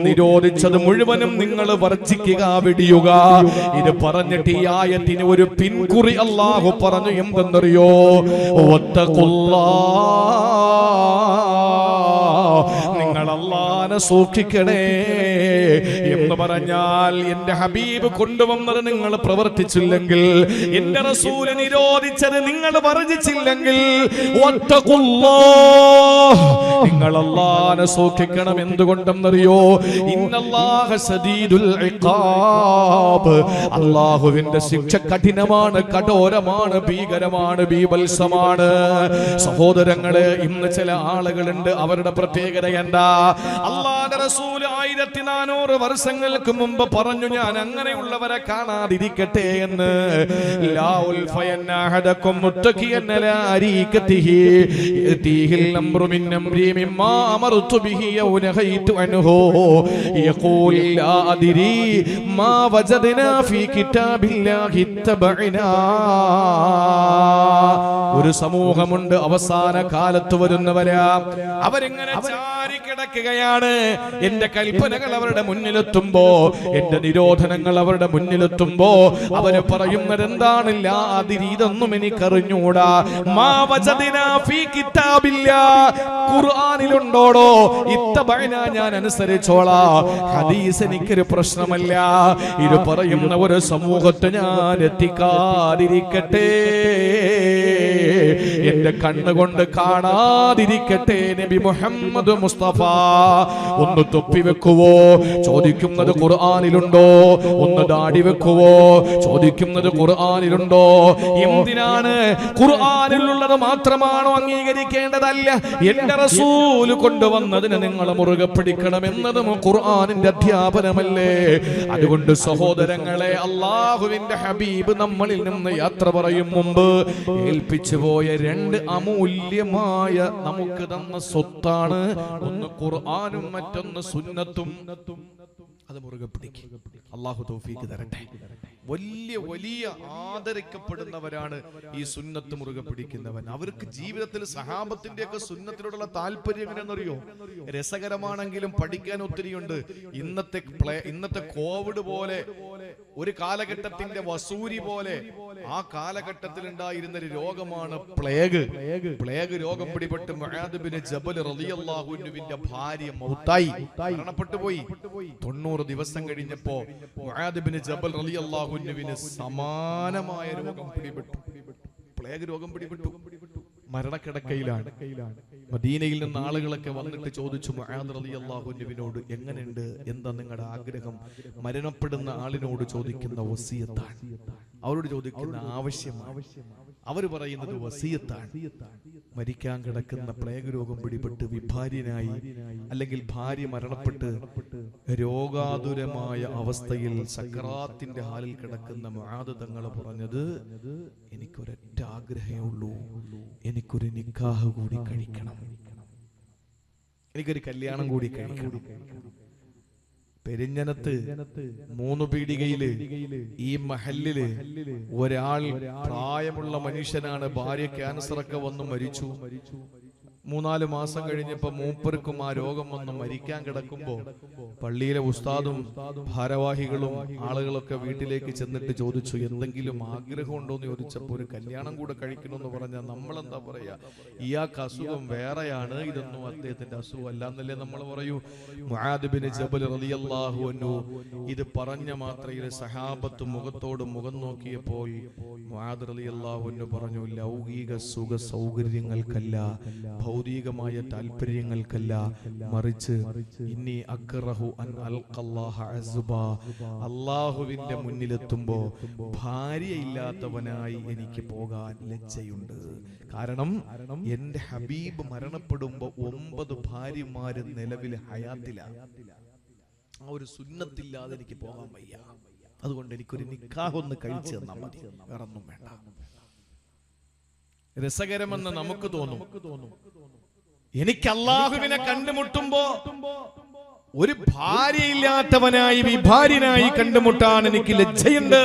നിരോധിച്ചത് മുഴുവനും നിങ്ങൾ വർജിക്കുക, വിടിയുക. ഇത് പറഞ്ഞിട്ട് ഈ ആയത്തിന് ഒരു പിൻകുറി അല്ലാഹു പറഞ്ഞു. എന്തെന്നറിയോ? നിങ്ങൾ അല്ലാഹുവിനെ സൂക്ഷിക്കണേ എന്ന് പറഞ്ഞാൽ, എന്റെ ഹബീബ് കൊണ്ടുവന്നത് നിങ്ങൾ പ്രവർത്തിച്ചില്ലെങ്കിൽ, എന്റെ റസൂൽ നിരോധിച്ചത് നിങ്ങൾ വർജിച്ചില്ലെങ്കിൽ, നിങ്ങൾ അല്ലാഹുവിനെ സൂക്ഷിക്കണം. എന്തുകൊണ്ടെന്നറിയോ? ഇന്നല്ലാഹ ശദീദുൽ ഇഖാബ്, അല്ലാഹുവിന്റെ ശിക്ഷ കഠിനമാണ്, കഠോരമാണ്, ഭീകരമാണ്, ബീഭത്സമാണ്. സഹോദരങ്ങളെ, ഇന്ന് ചില ആളുകളുണ്ട്, അവരുടെ പ്രത്യേകത എന്താ? അല്ലാഹുവിന്റെ റസൂൽ 1400 വർഷങ്ങൾക്ക് മുമ്പ് പറഞ്ഞു, ഞാൻ അങ്ങനെയുള്ളവരെ കാണാതിരിക്കട്ടെ എന്ന്. ലാ ഉൽഫയന്ന അഹദകും മുത്തഖിയൻ അലാ അരീകതിഹി യതീഹിൽ അംറു മിൻ അംരി മിമ്മാ അമർതു ബിഹി ഔ നഹൈതു അൻഹു യഖൂൽ ലാ അദ്രി മാ വജദ്നാ ഫീ കിതാബില്ലാഹി തബഅനാ. ഒരു സമൂഹമുണ്ട് അവസാന കാലത്ത് വരുന്നവരാ. അവരിങ്ങനെ ചാരിക്കിടക്കുകയാണ്. എന്റെ കൽപ്പനകൾ അവരുടെ മുന്നിലെത്തുമ്പോ, എന്റെ നിരോധനങ്ങൾ അവരുടെ മുന്നിലെത്തുമ്പോ അവര് പറയുന്നത് എന്താണ്? ഇതൊന്നും എനിക്കറിഞ്ഞൂടാ. മാ വജദ്നാ ഫീ കിതാബില്ലാ, ഖുർആനിലുണ്ടോടോ? ഇത്തബഅന, ഞാൻ അനുസരിച്ചോളാ. ഹദീസ് എനിക്കൊരു പ്രശ്നമല്ല. ഇത് പറയുന്ന ഒരു സമൂഹത്തെ ഞാൻ എത്തിക്കാതിരിക്കട്ടെ, എന്റെ കണ്ണുകൊണ്ട് കാണാതിരിക്കട്ടെ. നബി മുഹമ്മദ് മുസ്തഫ ഒന്ന് തൊപ്പി വെക്കുവോ? ചോദിക്കുന്നത് ഖുർആനിലുണ്ടോ? ഒന്ന് ദാടി വെക്കുവോ? ചോദിക്കുന്നത് ഖുർആനിലുണ്ടോ? എന്തിനാണ്? ഖുർആനിലുള്ളത് മാത്രമാണോ അംഗീകരിക്കേണ്ടതല്ല, എന്റെ റസൂൽ കൊണ്ടുവന്നതിന് നിങ്ങൾ മുറുകെ പിടിക്കണം എന്നതും ഖുർആനിന്റെ അധ്യാപനമല്ലേ? അതുകൊണ്ട് സഹോദരങ്ങളെ, അല്ലാഹുവിന്റെ ഹബീബ് നമ്മളിൽ നിന്ന് യാത്ര പറയും മുമ്പ് ഏൽപ്പിച്ചു പോയ രണ്ട് അമൂല്യമായ നമുക്ക് തന്ന സ്വത്താണ്. ഒന്ന് ഖുർആനും മറ്റൊന്ന് സുന്നത്തും. അത് മുറുകെ പിടിക്കുക. അല്ലാഹു തൗഫീഖ് തരട്ടെ. വലിയ വലിയ ആദരിക്കപ്പെടുന്നവരാണ് ഈ സുന്നത്ത് മുറുകെ പിടിക്കുന്നവൻ. അവർക്ക് ജീവിതത്തിൽ സഹാബത്തിന്റെ ഒക്കെ സുന്നത്തിനോടുള്ള താല്പര്യം എങ്ങനെയെന്നറിയോ? രസകരമാണെങ്കിലും പഠിക്കാൻ ഒത്തിരിയുണ്ട്. ഇന്നത്തെ കോവിഡ് പോലെ, ഒരു കാലഘട്ടത്തിന്റെ വസൂരി പോലെ ആ കാലഘട്ടത്തിൽ ഉണ്ടായിരുന്ന ഒരു രോഗമാണ് പ്ലേഗ്. പ്ലേഗ് രോഗം പിടിപെട്ട് മുആദ് ബിൻ ജബൽ റളിയല്ലാഹു അൻഹുവിന്റെ ഭാര്യ മൗത്തായി, മരണപ്പെട്ടു പോയി. 90 ദിവസം കഴിഞ്ഞപ്പോ മുആദ് ബിൻ ജബൽ റളിയല്ലാഹു അൻഹുവിന് സമാനമായ രോഗം പിടിപെട്ടു. പ്ലേഗ് രോഗം പിടിപെട്ടു. മരണക്കിടക്കയിലാണ്. മദീനയിൽ നിന്ന് ആളുകളൊക്കെ വന്നിട്ട് ചോദിച്ചു മുആദ് റളിയല്ലാഹു അൻഹുവിനോട്, എങ്ങനെയുണ്ട്, എന്താ നിങ്ങളുടെ ആഗ്രഹം? മരണപ്പെടുന്ന ആളിനോട് ചോദിക്കുന്ന വസിയത്താണ്, അവരോട് ചോദിക്കുന്ന ആവശ്യമാണ്. അവർ പറയുന്നത് വസിയത്താണ്. മരിക്കാൻ കിടക്കുന്ന പ്ലേഗ് രോഗം പിടിപെട്ട് വിഭാര്യനായി, അല്ലെങ്കിൽ ഭാര്യ മരണപ്പെട്ട് രോഗാതുരമായ അവസ്ഥയിൽ സക്കറാത്തിന്റെ ഹാലിൽ കിടക്കുന്ന മുആദ് തങ്ങൾ പറഞ്ഞത്, എനിക്കൊരൊറ്റ ആഗ്രഹമേ ഉള്ളൂ, എനിക്കൊരു നിക്കാഹ് കൂടി കഴിക്കണം, എനിക്കൊരു കല്യാണം കൂടി കഴിക്കണം. പെരിഞ്ഞനത്ത് 3 പീടികയില് ഈ മഹല്ലില് ഒരാൾ പ്രായമുള്ള മനുഷ്യനാണ്. ഭാര്യ ക്യാൻസറൊക്കെ വന്ന് മരിച്ചു. 3-4 മാസം കഴിഞ്ഞപ്പോ മൂപ്പർക്കും ആ രോഗം വന്ന് മരിക്കാൻ കിടക്കുമ്പോ പള്ളിയിലെ ഉസ്താദും ഭാരവാഹികളും ആളുകളൊക്കെ വീട്ടിലേക്ക് ചെന്നിട്ട് ചോദിച്ചു, എന്തെങ്കിലും ആഗ്രഹം ഉണ്ടോ എന്ന് ചോദിച്ചപ്പോ ഒരു കല്യാണം കൂടെ കഴിക്കണമെന്ന് പറഞ്ഞാൽ നമ്മളെന്താ പറയാ, ഇയാൾക്ക് അസുഖം വേറെയാണ്, ഇതൊന്നും അദ്ദേഹത്തിന്റെ അസുഖം അല്ല എന്നല്ലേ നമ്മൾ പറയൂ. മുആദ് ബിൻ ജബൽ റളിയല്ലാഹു അൻഹു ഇത് പറഞ്ഞ മാത്രയിൽ സഹാബത്ത് മുഖത്തോട് മുഖം നോക്കിയപ്പോൾ മുആദ് റളിയല്ലാഹു അൻഹു പറഞ്ഞു, ലൗകിക സുഖ സൗകര്യങ്ങൾക്കല്ല, ഭൗതികമായ താല്പര്യങ്ങൾക്കല്ല, മറിച്ച് ഇന്നി അക്റഹു അൻ അൽഖല്ലാഹ അസ്ബാ, അല്ലാഹുവിന്റെ മുന്നിലെത്തുമ്പോ ഭാര്യയില്ലാത്തവനായി എനിക്ക് പോകാൻ ലജ്ജയുണ്ട്. കാരണം എന്റെ ഹബീബ് മരണപ്പെടുമ്പോ 9 ഭാര്യമാര് നിലവിൽ ഹയാത്തിലാണ്. ആ ഒരു സുന്നത്തില്ലാതെ എനിക്ക് പോകാൻ വയ്യ. അതുകൊണ്ട് എനിക്കൊരു നിക്കാഹ് ഒന്ന് കഴിച്ചു തന്നാൽ മതി, വേറൊന്നും വേണ്ട. രസകരമെന്ന് നമുക്ക് തോന്നും. എനിക്ക് അല്ലാഹുവിനെ കണ്ടുമുട്ടുമ്പോ ഒരു ഭാര്യയില്ലാത്തവനായി വിഭാര്യനായി കണ്ടുമുട്ടാൻ എനിക്ക് ലജ്ജയുണ്ട്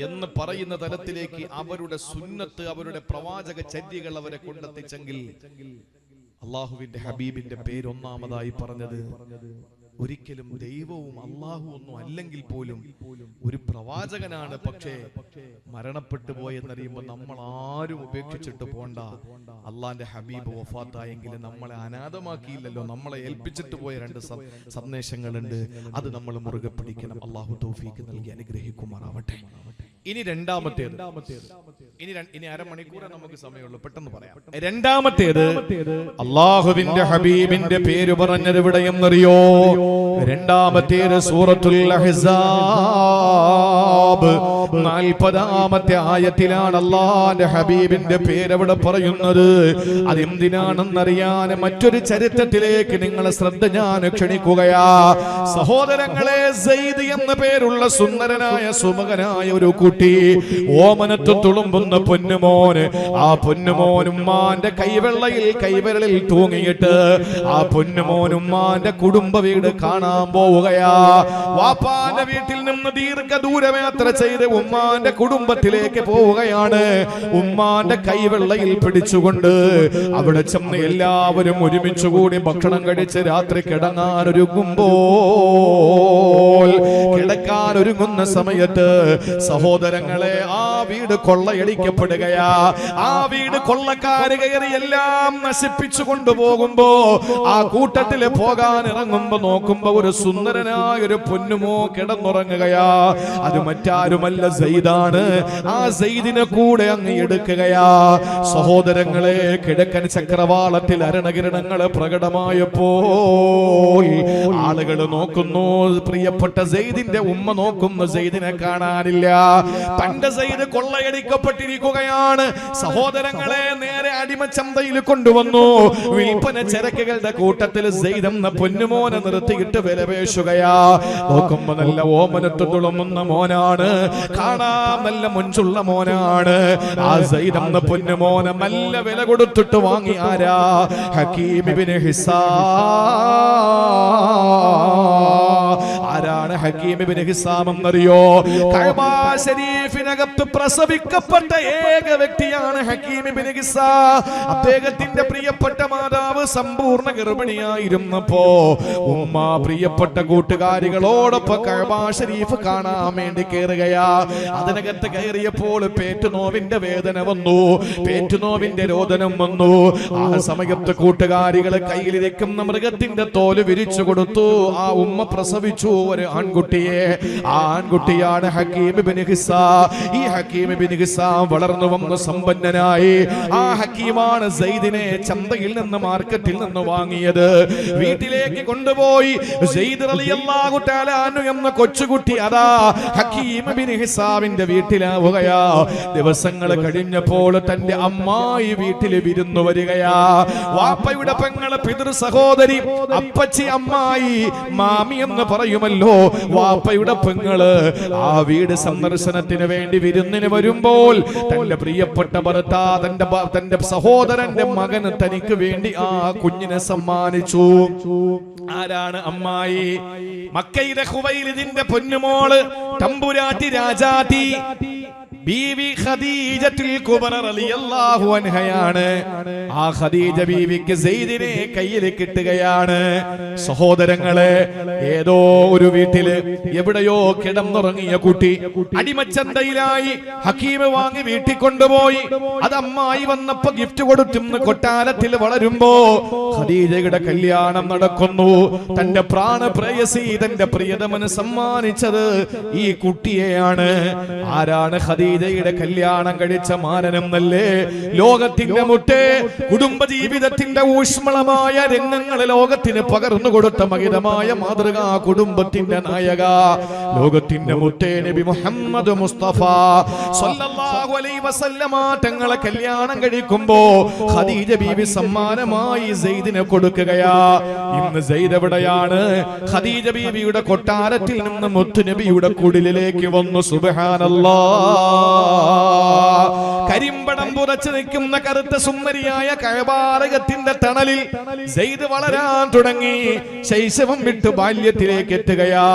എന്ന് പറയുന്ന തലത്തിലേക്ക് അവരുടെ സുന്നത്ത്, അവരുടെ പ്രവാചക ചര്യകൾ അവരെ കൊണ്ടെത്തിച്ചെങ്കിൽ അല്ലാഹുവിന്റെ ഹബീബിന്റെ പേര് ഒന്നാമതായി പറഞ്ഞത് ഒരിക്കലും ദൈവവും അല്ലാഹു ഒന്നും അല്ലെങ്കിൽ പോലും ഒരു പ്രവാചകനാണ്. പക്ഷേ മരണപ്പെട്ടു പോയെന്നറിയുമ്പോൾ നമ്മൾ ആരും ഉപേക്ഷിച്ചിട്ട് പോണ്ട. അള്ളാന്റെ ഹബീബ് വഫാത്തായെങ്കിൽ നമ്മളെ അനാഥമാക്കിയില്ലല്ലോ, നമ്മളെ ഏൽപ്പിച്ചിട്ട് പോയ 2 സന്ദേശങ്ങളുണ്ട്. അത് നമ്മൾ മുറുകെ പിടിക്കണം. അള്ളാഹു തൗഫീഖ് നൽകി അനുഗ്രഹിക്കുമാറാവട്ടെ. ഇനി രണ്ടാമത്തേത്, ഇനി അരമണിക്കൂറേ നമുക്ക് സമയമുള്ളൂ, പെട്ടെന്ന് പറയാം. രണ്ടാമത്തേത്, അല്ലാഹുവിന്റെ ഹബീബിന്റെ പേര് പറഞ്ഞത് എവിടെയെന്നറിയോ? രണ്ടാമത്തേത് സൂറത്തുൽ അഹ്സാബ് 40-ാമത്തെ ആയത്തിലാണ് അല്ലാഹുവിന്റെ ഹബീബിന്റെ പേര് അവിടെ പറയുന്നത്. അതെന്തിനാണെന്നറിയാൻ മറ്റൊരു ചരിത്രത്തിലേക്ക് നിങ്ങളെ ശ്രദ്ധ ഞാൻ ക്ഷണിക്കുകയാ. സഹോദരങ്ങളെ, സെയ്ദ് എന്ന പേരുള്ള സുന്ദരനായ സുമകനായ ഒരു കുട്ടി, ഓമനത്ത് തുളുമ്പുന്ന പൊന്നുമോന്. ആ പൊന്നുമോനുമ്മാന്റെ കൈവിരലിൽ തൂങ്ങിയിട്ട് ആ പൊന്നുമോനുമ്മാന്റെ കുടുംബ വീട് കാണാൻ പോവുകയാ. വാപ്പാന്റെ വീട്ടിൽ നിന്ന് ദീർഘദൂരയാത്ര ചെയ്ത് ഉമ്മാന്റെ കുടുംബത്തിലേക്ക് പോവുകയാണ്. ഉമ്മാന്റെ കൈവെള്ളയിൽ പിടിച്ചുകൊണ്ട് അവിടെ ചെന്ന് എല്ലാവരും ഒരുമിച്ച് കൂടി ഭക്ഷണം കഴിച്ച് രാത്രി കിടക്കാനൊരുങ്ങുന്ന സമയത്ത് സഹോദരങ്ങളെ, ആ വീട് കൊള്ളയടിക്കപ്പെടുകയാ. ആ വീട് കൊള്ളക്കാര് കയറി എല്ലാം നശിപ്പിച്ചു കൊണ്ടുപോകുമ്പോ ആ കൂട്ടത്തിൽ പോകാൻ ഇറങ്ങുമ്പോ നോക്കുമ്പോ ഒരു സുന്ദരനായ ഒരു പൊന്നുമോ കിടന്നുറങ്ങുകയാ. അത് മറ്റാരുമല്ല, സെയ്ദാണ്. ആ സെയ്ദിനെ കൂടെ അങ്ങ് എടുക്കുകയാ. സഹോദരങ്ങളെ, കിഴക്കൻ ചക്രവാളത്തിൽ അരണകിരണങ്ങൾ പ്രകടമായപ്പോൾ ആളുകൾ നോക്കുന്നു. പ്രിയപ്പെട്ട സെയ്ദിന്റെ ഉമ്മ നോക്കുന്നു, സെയ്ദിനെ കാണാനില്ല. തന്റെ സെയ്ദ് കൊള്ളയടിക്കപ്പെട്ടിരിക്കുകയാണ്. സഹോദരങ്ങളെ, നേരെ അടിമച്ചന്തയിൽ കൊണ്ടുവന്നു. വിൽപ്പന ചരക്കുകളുടെ കൂട്ടത്തിൽ സെയ്ദ് എന്ന പൊന്നുമോനെ നിർത്തിയിട്ട് വിലപേശുകയാ. നോക്കുമ്പോ നല്ല ഓമനത്ത് തുളുമ്പുന്ന മോനാണ്. കാണാൻ നല്ല മുഞ്ചുള്ള മോനാണ്. ആ സയ്യിദ് എന്ന പൊന്നുമോനെ നല്ല വില കൊടുത്തിട്ട് വാങ്ങി ആരാ? ഹക്കീം ഇബ്നു ഹിസാം. ആരാണ് ഹക്കീം ഇബ്നു ഹിസാം എന്നറിയോ? കഅബ ശരീഫിനകത്ത് പ്രസവിക്കപ്പെട്ട ഏക വ്യക്തിയാണ് ഹക്കീം ഇബ്നു ഹിസാം. അദ്ദേഹത്തിന്റെ പ്രിയപ്പെട്ട മാതാവ് സമ്പൂർണ്ണ ഗർഭിണിയായിരുന്നപ്പോ ഉമ്മ പ്രിയപ്പെട്ട കൂട്ടുകാരികളോടൊപ്പം കഅബ ശരീഫ് കാണാൻ വേണ്ടി കയറുകയാ. അതിനകത്ത് കയറിയപ്പോൾ പേറ്റുനോവിന്റെ വേദന വന്നു, പേറ്റുനോവിന്റെ രോദനം വന്നു. ആ സമയത്ത് കൂട്ടുകാരികളെ കയ്യിലിരിക്കുന്ന മൃഗത്തിന്റെ തോല് വിരിച്ചു കൊടുത്തു. ആ ഉമ്മ പ്രസവിച്ചു ഒരു ആൺകുട്ടിയെ. ആ ആൺകുട്ടിയാണ് ഹക്കീം ഇബ്നു ഹിസാം. ഈ ഹക്കീം ഇബ്നു ഹിസാം വളർന്നു വന്ന് സമ്പന്നനായി. ആ ഹക്കീമാണ് സയ്യിദിനെ ചന്തയിൽ നിന്ന് മാർക്കറ്റിൽ നിന്ന് വാങ്ങിയത്. വീട്ടിലേക്ക് കൊണ്ടുപോയി സയ്യിദ് റളിയല്ലാഹു തആല അൻഹു എന്ന കൊച്ചുകുട്ടി അതാ ഹക്കീം ഇബ്നു ഹിസാമിന്റെ വീട്ടിലാവുകയാ. ദിവസങ്ങൾ കഴിഞ്ഞപ്പോൾ തന്റെ അമ്മായി വീട്ടിൽ വിരുന്നു വരികയാ. വാപ്പയുടെ പെങ്ങളെ പിതൃ സഹോദരി അപ്പച്ചി അമ്മായി മാമി എന്ന് പറയുമല്ലോ, വാപ്പയുടെ പെങ്ങള് ആ വീട് സന്ദർശനത്തിന് വേണ്ടി വിരുന്നിന് വരുമ്പോൾ തന്റെ പ്രിയപ്പെട്ട ഭർത്താവ് തന്റെ സഹോദരന്റെ മകന് തനിക്ക് വേണ്ടി ആ കുഞ്ഞിനെ സമ്മാനിച്ചു. ആരാണ് അമ്മായി? മക്കയിലെ ഖുവൈലിദിന്റെ പൊന്നുമോള് തമ്പുരാട്ടി രാജാത്തി ബീവി ഖദീജത്തുൽ കുബ്ര റളിയല്ലാഹു അൻഹയാണ്. ആ ഖദീജ ബീവിക്ക് സയ്യിദിനെ കയ്യിൽ കിട്ടുകയാണ്. സഹോദരങ്ങളെ, ഏതോ ഒരു വീട്ടില് എവിടെയോ കിടന്നുറങ്ങിയ കുട്ടി അടിമച്ചന്തയിലായി ഹക്കീം വാങ്ങി വീട്ടിൽ കൊണ്ടുപോയി. അത് അമ്മായി വന്നപ്പോ ഗിഫ്റ്റ് കൊടുത്തുന്ന കൊട്ടാരത്തിൽ വളരുമ്പോ ഖദീജയുടെ കല്യാണം നടക്കുന്നു. തന്റെ പ്രാണപ്രേയസി തന്റെ പ്രിയതമന് സമ്മാനിച്ചത് ഈ കുട്ടിയെയാണ്. ആരാണ് ഖദീജയുടെ കല്യാണം കഴിച്ച മാനനെന്നല്ലേ? ലോകത്തിന്റെ മുട്ടേ കുടുംബജീവിതത്തിന്റെ ഊഷ്മളമായ രംഗങ്ങൾ ലോകത്തിന് പകർന്നു കൊടുത്ത മഹിതമായ മാതൃകാ കുടുംബത്തിന്റെ നായക ലോകത്തിന്റെ മുട്ടേ നബി മുഹമ്മദ് മുസ്തഫ സല്ലല്ലാഹു അലൈഹി വസല്ലമ തങ്ങളെ കല്യാണം കഴിക്കുമ്പോ ഖദീജ ബീവി സമ്മാനമായി സയ്യിദിനെ കൊടുക്കുകയാ. ഇന്ന് സയ്യിദ് എവിടെയാണ്? ഖദീജ ബീവിയുടെ കൊട്ടാരത്തിൽ നിന്ന് മുത്തു നബിയുടെ കുടിലിലേക്ക് വന്നു. സുബ്ഹാനല്ലാഹ്. കരിമ്പടം പുറച്ചു നിൽക്കുന്ന കറുത്ത സുന്ദരിയായ കഅബാലയത്തിന്റെ തണലിൽ സയ്യിദ് വളരാൻ തുടങ്ങി. ശൈശവം വിട്ട് ബാല്യത്തിലേക്ക് എത്തുകയാ.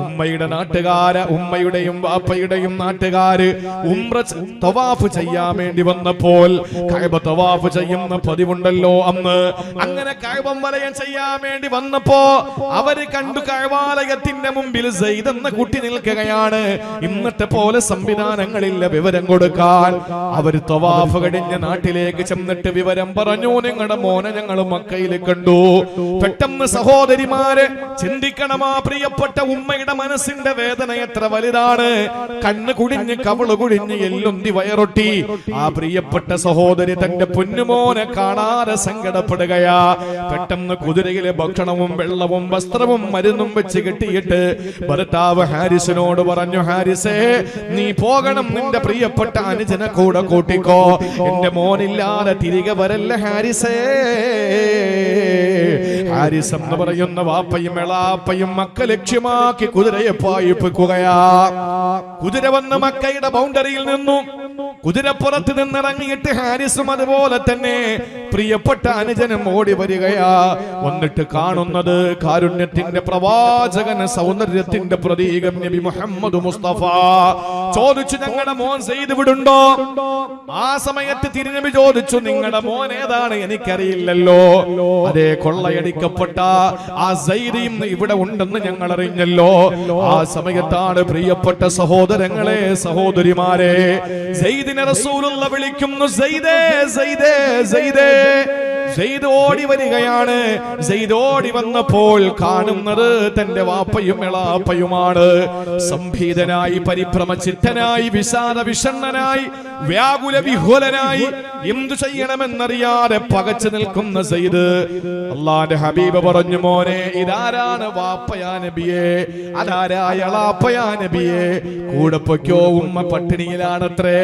ഉമ്മയുടെ നാട്ടുകാര്, ഉമ്മയുടെയും വാപ്പയുടെയും നാട്ടുകാര് ഉംറ തവാഫ് ചെയ്യാൻ വേണ്ടി വന്നപ്പോൾ കഅബ തവാഫ് ചെയ്യുന്ന പതിവുണ്ടല്ലോ അന്ന്. അങ്ങനെ കഅബം വലയം ചെയ്യാൻ വേണ്ടി വന്നപ്പോ അവര് കണ്ടു കഅബാലയത്തിന്റെ മുമ്പിൽ സയ്യിദ് എന്ന കുട്ടി നിൽക്കുകയാണ്. ഇന്നത്തെ പോലെ സംവിധാനങ്ങളില്ല വിവരം കൊടുക്കാൻ. അവര് തവാഫ് കഴിഞ്ഞ് നാട്ടിലേക്ക് ചെന്നിട്ട് വിവരം പറഞ്ഞു, നിങ്ങളുടെ മോനെ ഞങ്ങൾ മക്കയിൽ കണ്ടു. പെട്ടെന്ന് സഹോദരിമാരെ ചിന്തിക്കണം, ആ പ്രിയപ്പെട്ട ഉമ്മയുടെ മനസ്സിന്റെ വേദന എത്ര വലുതാണ്. കണ്ണ് കുടിഞ്ഞ് കവള് കുടിഞ്ഞ് എല്ലുന്തി വയറൊട്ടി ആ പ്രിയപ്പെട്ട സഹോദരി തന്റെ പൊന്നുമോനെ കാണാതെ സങ്കടപ്പെടുകയാ. പെട്ടെന്ന് കുതിരയിലെ ഭക്ഷണവും വെള്ളവും വസ്ത്രവും മരുന്നും വെച്ച് കെട്ടിയിട്ട് ഭർത്താവ് ഹാരിസിനോട് പറഞ്ഞു, ഹാരിസേ നീ പോകണം, നിന്റെ പ്രിയപ്പെട്ട അനുജനെ കൂടെ കൂട്ടിക്കോ, എന്റെ മോനില്ലാതെ തിരികെ വരല്ല ഹാരിസേ. ഹാരിസ് എന്ന് പറയുന്ന വാപ്പയും എളാപ്പയും മക്ക ലക്ഷ്യമാക്കി കുതിരയെ പായിപ്പിക്കുകയാ. കുതിര വന്ന് മക്കയുടെ ബൗണ്ടറിയിൽ നിന്നു. കുതിരപ്പുറത്ത് നിന്നിറങ്ങിയിട്ട് ഹാരിസും അതുപോലെ തന്നെ പ്രിയപ്പെട്ട അനുജനും ഓടി വരികയാ. വന്നിട്ട് കാണുന്നത് കാരുണ്യത്തിന്റെ പ്രവാചകൻ, സൗന്ദര്യത്തിന്റെ പ്രതീകം നബി മുഹമ്മദ് മുസ്തഫ. ചോദിച്ചു, ഞങ്ങളുടെ മോൻ സയ്യിദ് വിടുണ്ടോ? ആ സമയത്ത് തിരുനബി ചോദിച്ചു, നിങ്ങളുടെ മോൻ ഏതാണ്? എനിക്കറിയില്ലല്ലോ. അതേ, കൊള്ളയടിക്കപ്പെട്ട ആ സയ്യിദ് ഇവിടെ ഉണ്ടെന്ന് ഞങ്ങൾ അറിഞ്ഞല്ലോ. ആ സമയത്താണ് പ്രിയപ്പെട്ട സഹോദരങ്ങളെ, സഹോദരിമാരെ, സയ്യിദിനെ റസൂലുള്ള വിളിക്കുന്നു, സയ്യിദേ സയ്യിദേ സയ്യിദേ. സയ്യിദ് ഓടി വരികയാണ്. സയ്യിദ് ഓടി വന്നപ്പോൾ കാണുന്നത് തന്റെ വാപ്പയും എളാപ്പയുമാണ്. സംഭീതനായി, പരിഭ്രമചിത്തനായി, വിഷാദ വിഷണ്ണനായി, വ്യാകുല വിഹുലനായി, എന്തു ചെയ്യണമെന്നറിയാതെ പകച്ചു നിൽക്കുന്ന സയ്യിദ്. അല്ലാഹുവിന്റെ ഹബീബ് പറഞ്ഞു, മോനെ ഇതാരാണ്? വാപ്പയാ നബിയേ. അതാരാ? എളാപ്പയാ നബിയേ. കൂടെ പൊയ്ക്കോ, ഉമ്മ പട്ടിണിയിലാണത്രേ.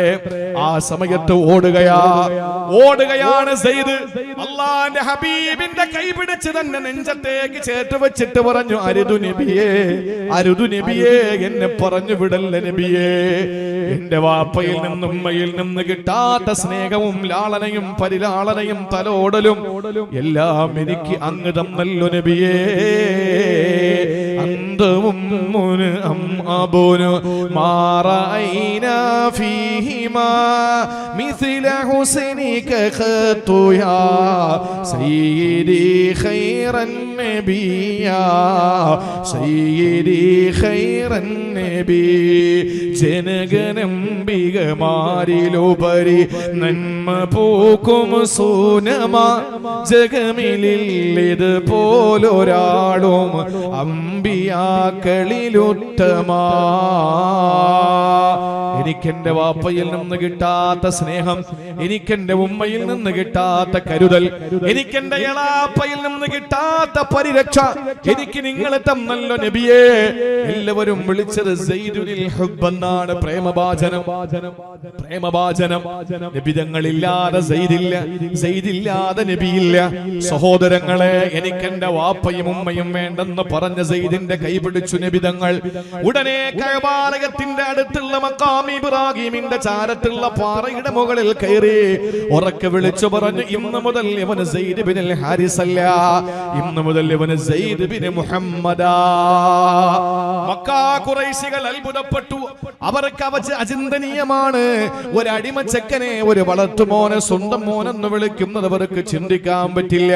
ആ സമയത്ത് ഓടുകയാണ് സയ്യിദ്. അള്ളാന്റെ ഹബീബിന്റെ കൈ പിടിച്ച് തന്നെ നെഞ്ചത്തേക്ക് ചേർത്ത് വെച്ചിട്ട് പറഞ്ഞു, അരുതു നബിയേ, അരുതു നബിയേ, എന്നെ പറഞ്ഞു വിടല്ല നബിയേ. എന്റെ വാപ്പയിൽ നിന്നും ഉമ്മയിൽ നിന്ന് കിട്ടാത്ത സ്നേഹവും ലാളനയും പരിലാളനയും തലോടലും എല്ലാം എനിക്ക് അങ്ങ് തന്നല്ലോ നബിയേ. അന്തവും അബോനു മാറൈന ഫീഹിമാ മിസ്ല ഹുസ്നിക ഖത്തു യാ സയ്യിദി ഖൈറൻ നബിയാ സയ്യിദി ഖൈറൻ നബി. ജനഗണംബികമാരിലുപരി നന്മ പൂക്കും സൂനമാ ജഗമിലിത് പോലൊരാളും അമ്പിയാക്കളിലുത്തമാ. എനിക്കെന്റെ വാപ്പയിൽ നിന്ന് കിട്ടാത്ത സ്നേഹം, എനിക്കെന്റെ ഉമ്മയിൽ നിന്ന് കിട്ടാത്ത കരുതൽ, എനിക്കെന്റെ എളാപ്പയിൽ നിന്ന് കിട്ടാത്ത പരിരക്ഷ എനിക്ക് നിങ്ങളെ തന്നല്ലോ നബിയേ. എല്ലാവരും വിളിച്ചത് സയ്യിദുൽ ഹുബ്ബ് എന്നാണ്, പ്രേമഭാജനം, പ്രേമഭാജനം. നബിതങ്ങളില്ലാതെ സയ്യിദില്ല, സയ്യിദില്ലാതെ നബിയില്ല. സഹോദരങ്ങളെ, എനിക്കെന്റെ വാപ്പയും ഉമ്മയും വേണ്ടെന്ന് പറഞ്ഞ സയ്യിദിന്റെ കൈപിടിച്ചു നബിതങ്ങൾ. ഉടനെ കഅബാലയത്തിന്റെ അടുത്തുള്ള മഖാം ഇബ്രാഹിമിന്റെ ചാരത്തുള്ള പാറയുടെ മുകളിൽ കയറി ഉറക്കെ വിളിച്ചു പറഞ്ഞു, ഇന്ന് മുതൽ ഇവന് സയ്യിദ് ബിനുൽ ഹാരിസ് അല്ല, ഇന്ന് മുതൽ ഇവന് സയ്യിദ് ബിൻ മുഹമ്മദാ. മക്കാ ഖുറൈശികൾ അത്ഭുതപ്പെട്ടു. അവർക്ക് അചിന്തനീയമാണ് ഒരു അടിമച്ചക്കനെ, ഒരു വളർത്തുമോനെ സ്വന്തം മോനെന്ന് വിളിക്കുന്നത് അവർക്ക് ചിന്തിക്കാൻ പറ്റില്ല.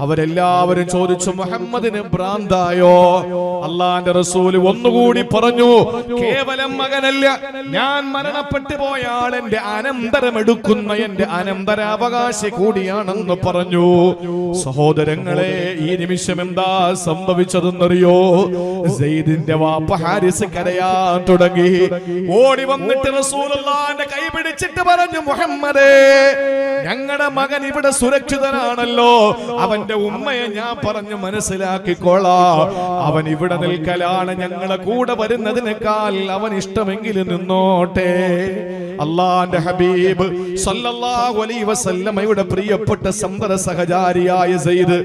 അവരെല്ലാവരും ചോദിച്ചു, മുഹമ്മദിന് ഭ്രാന്തായോ? അള്ളാന്റെ റസൂൽ ഒന്നുകൂടി പറഞ്ഞു, കേവലം മകനല്ല, ഞാൻ മരണപ്പെട്ടു പോയാൽ എന്റെ അനന്തരം എടുക്കുന്ന എന്റെ അനന്തരാവകാശി കൂടിയാണെന്ന് പറഞ്ഞു. സഹോദരങ്ങളെ, ഈ നിമിഷം എന്താ സംഭവിച്ചതെന്നറിയോ? സയ്യിദിന്റെ വാപ്പ ഹാരിസ് കരയാൻ തുടങ്ങി. ഓടി വന്നിട്ട് റസൂലുള്ളാഹിന്റെ കൈ പിടിച്ചിട്ട് പറഞ്ഞു, മുഹമ്മദേ, ഞങ്ങളുടെ മകൻ ഇവിടെ സുരക്ഷിതനാണല്ലോ, അവന്റെ ഉമ്മയെ ഞാൻ പറഞ്ഞു മനസ്സിലാക്കിക്കോളാം, അവൻ ഇവിടെ നിൽക്കലാണ് ഞങ്ങളെ കൂടെ വരുന്നതിനേക്കാൾ അവൻ ഇഷ്ടമെങ്കിലും നിന്നോട്ടെ. അള്ളാന്റെ ഹബീബ് സല്ലല്ലാഹു അലൈഹി വസല്ലമയുടെ പ്രിയപ്പെട്ട സന്തത സഹചാരിയായ സയ്യിദ്